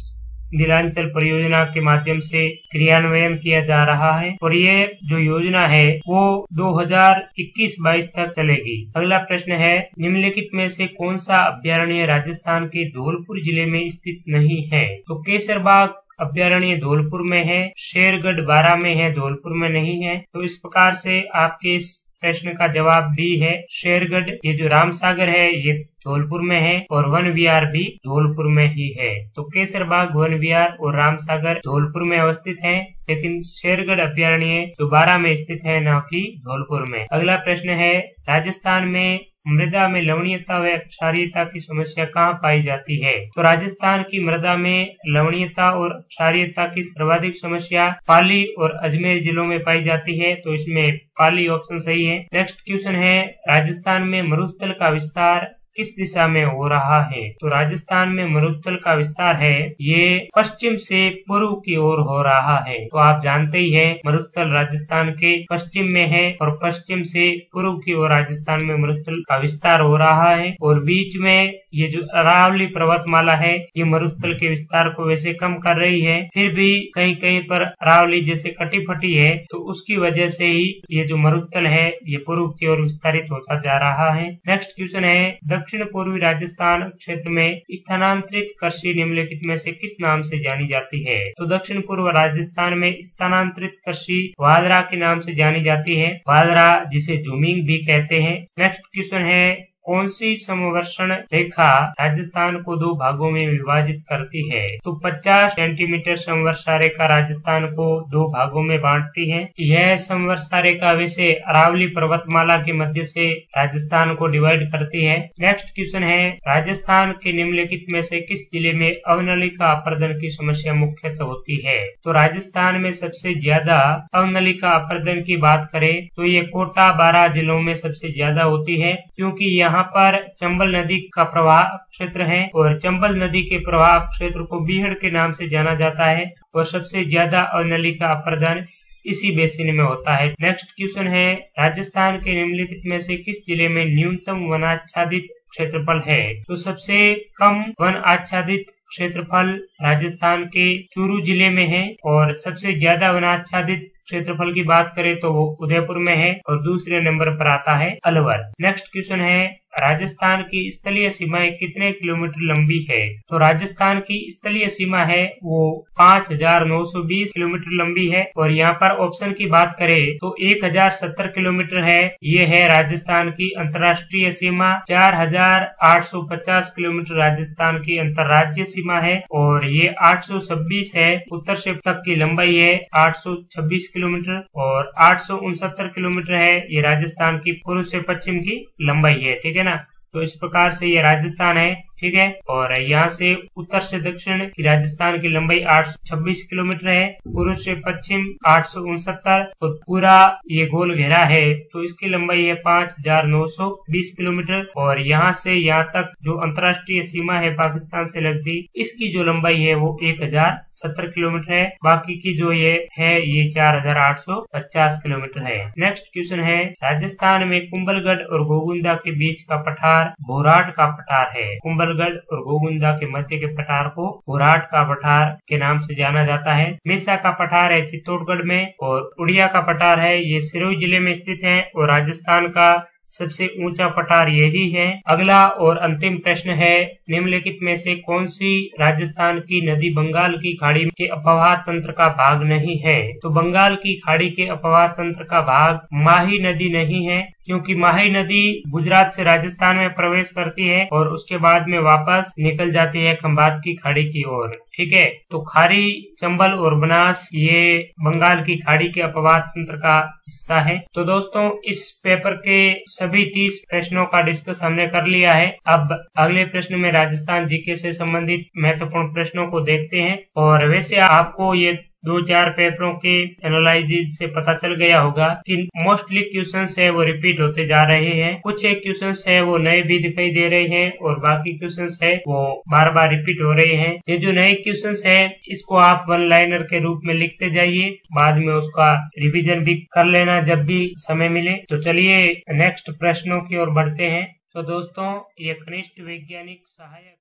नीलांचल परियोजना के माध्यम से क्रियान्वयन किया जा रहा है और ये जो योजना है वो 2021-22 तक चलेगी। अगला प्रश्न है, निम्नलिखित में से कौन सा अभ्यारण्य राजस्थान के धौलपुर जिले में स्थित नहीं है? तो केसरबाग अभ्यारण्य धौलपुर में है, शेरगढ़ बारा में है, धौलपुर में नहीं है। तो इस प्रकार से आपके इस प्रश्न का जवाब डी है, शेरगढ़। ये जो रामसागर है ये धौलपुर में है और वन विहार भी धौलपुर में ही है। तो केसरबाग वन विहार और रामसागर धौलपुर में अवस्थित है, लेकिन शेरगढ़ अभ्यारण्य जो बारा में स्थित है, न कि धौलपुर में। अगला प्रश्न है, राजस्थान में मृदा में लवणीयता व क्षारीयता की समस्या कहाँ पाई जाती है? तो राजस्थान की मृदा में लवणीयता और क्षारीयता की सर्वाधिक समस्या पाली और अजमेर जिलों में पाई जाती है। तो इसमें पाली ऑप्शन सही है। नेक्स्ट क्वेश्चन है, राजस्थान में मरुस्थल का विस्तार किस दिशा में हो रहा है? तो राजस्थान में मरुस्थल का विस्तार है, ये पश्चिम से पूर्व की ओर हो रहा है। तो आप जानते ही हैं मरुस्थल राजस्थान के पश्चिम में है और पश्चिम से पूर्व की ओर राजस्थान में मरुस्थल का विस्तार हो रहा है। और बीच में ये जो अरावली पर्वतमाला है ये मरुस्थल के विस्तार को वैसे कम कर रही है, फिर भी कहीं कहीं पर अरावली जैसे कटी फटी है, तो उसकी वजह से ही ये जो मरुस्थल है ये पूर्व की ओर विस्तारित होता जा रहा है। नेक्स्ट क्वेश्चन है, दक्षिण पूर्वी राजस्थान क्षेत्र में स्थानांतरित कृषि निम्नलिखित में से किस नाम से जानी जाती है? तो दक्षिण पूर्व राजस्थान में स्थानांतरित कृषि वादरा के नाम से जानी जाती है, वादरा जिसे जूमिंग भी कहते हैं। नेक्स्ट क्वेश्चन है, कौन सी समवर्षण रेखा राजस्थान को दो भागों में विभाजित करती है? तो 50 सेंटीमीटर समवर्षा रेखा राजस्थान को दो भागों में बांटती है। यह समवर्षा रेखा वैसे अरावली पर्वतमाला के मध्य से राजस्थान को डिवाइड करती है। नेक्स्ट क्वेश्चन है, राजस्थान के निम्नलिखित में से किस जिले में अवनलिका अपर्दन की समस्या मुख्यतः होती है? तो राजस्थान में सबसे ज्यादा अवनलिका अपर्दन की बात करें तो ये कोटा, बारा जिलों में सबसे ज्यादा होती है, क्योंकि यहाँ पर चंबल नदी का प्रवाह क्षेत्र है और चंबल नदी के प्रवाह क्षेत्र को बीहड़ के नाम से जाना जाता है और सबसे ज्यादा अवनलिका अपर्दन इसी बेसिन में होता है। नेक्स्ट क्वेश्चन है, राजस्थान के निम्नलिखित में से किस जिले में न्यूनतम वनाच्छादित क्षेत्रफल है? तो सबसे कम वन आच्छादित क्षेत्रफल राजस्थान के चूरू जिले में है और सबसे ज्यादा वनाच्छादित क्षेत्रफल की बात करें तो वो उदयपुर में है और दूसरे नंबर पर आता है अलवर। नेक्स्ट क्वेश्चन है, राजस्थान की स्थलीय सीमाएं कितने किलोमीटर लंबी है? तो राजस्थान की स्थलीय सीमा है वो 5920 किलोमीटर लंबी है और यहाँ पर ऑप्शन की बात करें तो 1070 किलोमीटर है, ये है राजस्थान की अंतर्राष्ट्रीय सीमा। 4850 किलोमीटर राजस्थान की अंतर्राज्यीय सीमा है और ये 826 है उत्तर से तक की लंबाई है 826 किलोमीटर और 869 किलोमीटर है ये राजस्थान की पूर्व से पश्चिम की लंबाई है। ठीक है ना, तो इस प्रकार से ये राजस्थान है। ठीक है, और यहाँ से उत्तर से दक्षिण की राजस्थान की लंबाई 826 किलोमीटर है, पूर्व से पश्चिम 869 और पूरा ये गोल घेरा है तो इसकी लंबाई है 5920 किलोमीटर। और यहाँ से यहाँ तक जो अंतर्राष्ट्रीय सीमा है पाकिस्तान से लगती, इसकी जो लंबाई है वो 1070 किलोमीटर है, बाकी की जो ये है ये 4850 किलोमीटर है। नेक्स्ट क्वेश्चन है, राजस्थान में कुंभलगढ़ और गोगुंदा के बीच का पठार भोराट का पठार है। कुंभलगढ़ और गोगुंदा के मध्य के पठार को भोराट का पठार के नाम से जाना जाता है। मेसा का पठार है चित्तौड़गढ़ में और उड़िया का पठार है ये सिरोही जिले में स्थित है और राजस्थान का सबसे ऊंचा पठार यही है। अगला और अंतिम प्रश्न है, निम्नलिखित में से कौन सी राजस्थान की नदी बंगाल की खाड़ी के अपवाह तंत्र का भाग नहीं है? तो बंगाल की खाड़ी के अपवाह तंत्र का भाग माही नदी नहीं है, क्योंकि माही नदी गुजरात से राजस्थान में प्रवेश करती है और उसके बाद में वापस निकल जाती है खंभात की खाड़ी की ओर। ठीक है, तो खारी, चंबल और बनास ये बंगाल की खाड़ी के अपवाह तंत्र का हिस्सा है। तो दोस्तों इस पेपर के सभी 30 प्रश्नों का डिस्कस हमने कर लिया है। अब अगले प्रश्न में राजस्थान जीके से संबंधित महत्वपूर्ण प्रश्नों को देखते हैं। और वैसे आपको ये 2-4 पेपरों के एनालिसिस से पता चल गया होगा कि मोस्टली क्वेश्चंस है वो रिपीट होते जा रहे हैं, कुछ एक क्वेश्चंस है वो नए भी दिखाई दे रहे हैं और बाकी क्वेश्चंस है वो बार बार रिपीट हो रहे हैं। ये जो नए क्वेश्चंस है इसको आप वन लाइनर के रूप में लिखते जाइए, बाद में उसका रिविजन भी कर लेना जब भी समय मिले। तो चलिए नेक्स्ट प्रश्नों की ओर बढ़ते हैं। तो दोस्तों ये कनिष्ठ वैज्ञानिक सहायक